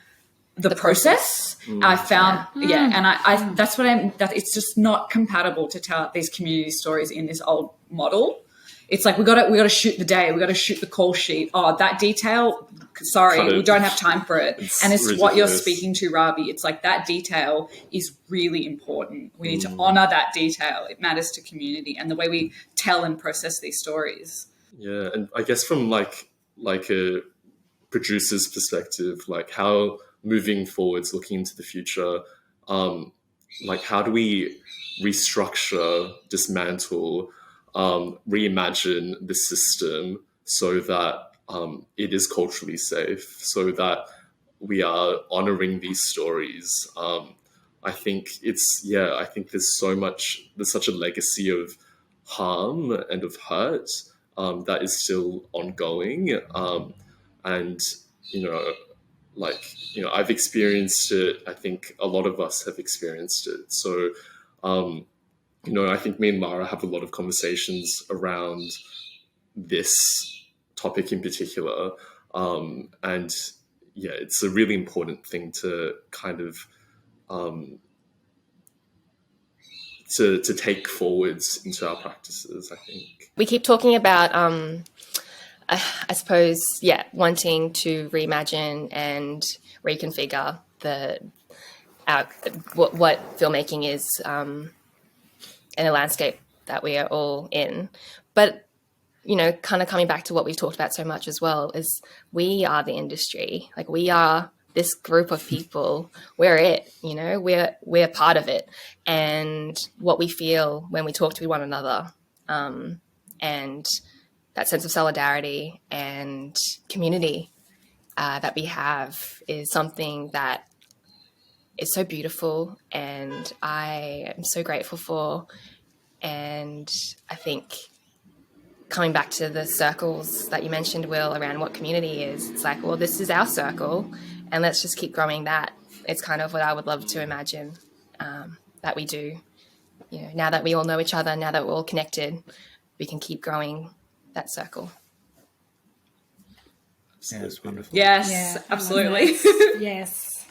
the process. I found, and I that's what it's just not compatible to tell these community stories in this old model. It's like we got to shoot the day, we got to shoot the call sheet. Oh, that detail, sorry, we don't have time for it. And it's what you're speaking to, Ravi. It's like that detail is really important. We need to honor that detail. It matters to community and the way we tell and process these stories. Yeah, and I guess from like a producer's perspective, like how moving forwards, looking into the future, like how do we restructure, dismantle, reimagine the system so that it is culturally safe, so that we are honoring these stories. I think I think there's such a legacy of harm and of hurt that is still ongoing. And, I've experienced it. I think a lot of us have experienced it. So, I think me and Lara have a lot of conversations around this topic in particular. And yeah, it's a really important thing to kind of to take forwards into our practices, I think. We keep talking about, I suppose, wanting to reimagine and reconfigure what filmmaking is in a landscape that we are all in. But, kind of coming back to what we've talked about so much as well, is we are the industry. Like, we are this group of people. We're it, we're part of it. And what we feel when we talk to one another, and that sense of solidarity and community that we have is something that is so beautiful, and I am so grateful for. And I think coming back to the circles that you mentioned, Will, around what community is, it's like, well, this is our circle, and let's just keep growing that. It's kind of what I would love to imagine that we do. Now that we all know each other, now that we're all connected, we can keep growing that circle. Yeah, it's wonderful. Yes, absolutely. Yes.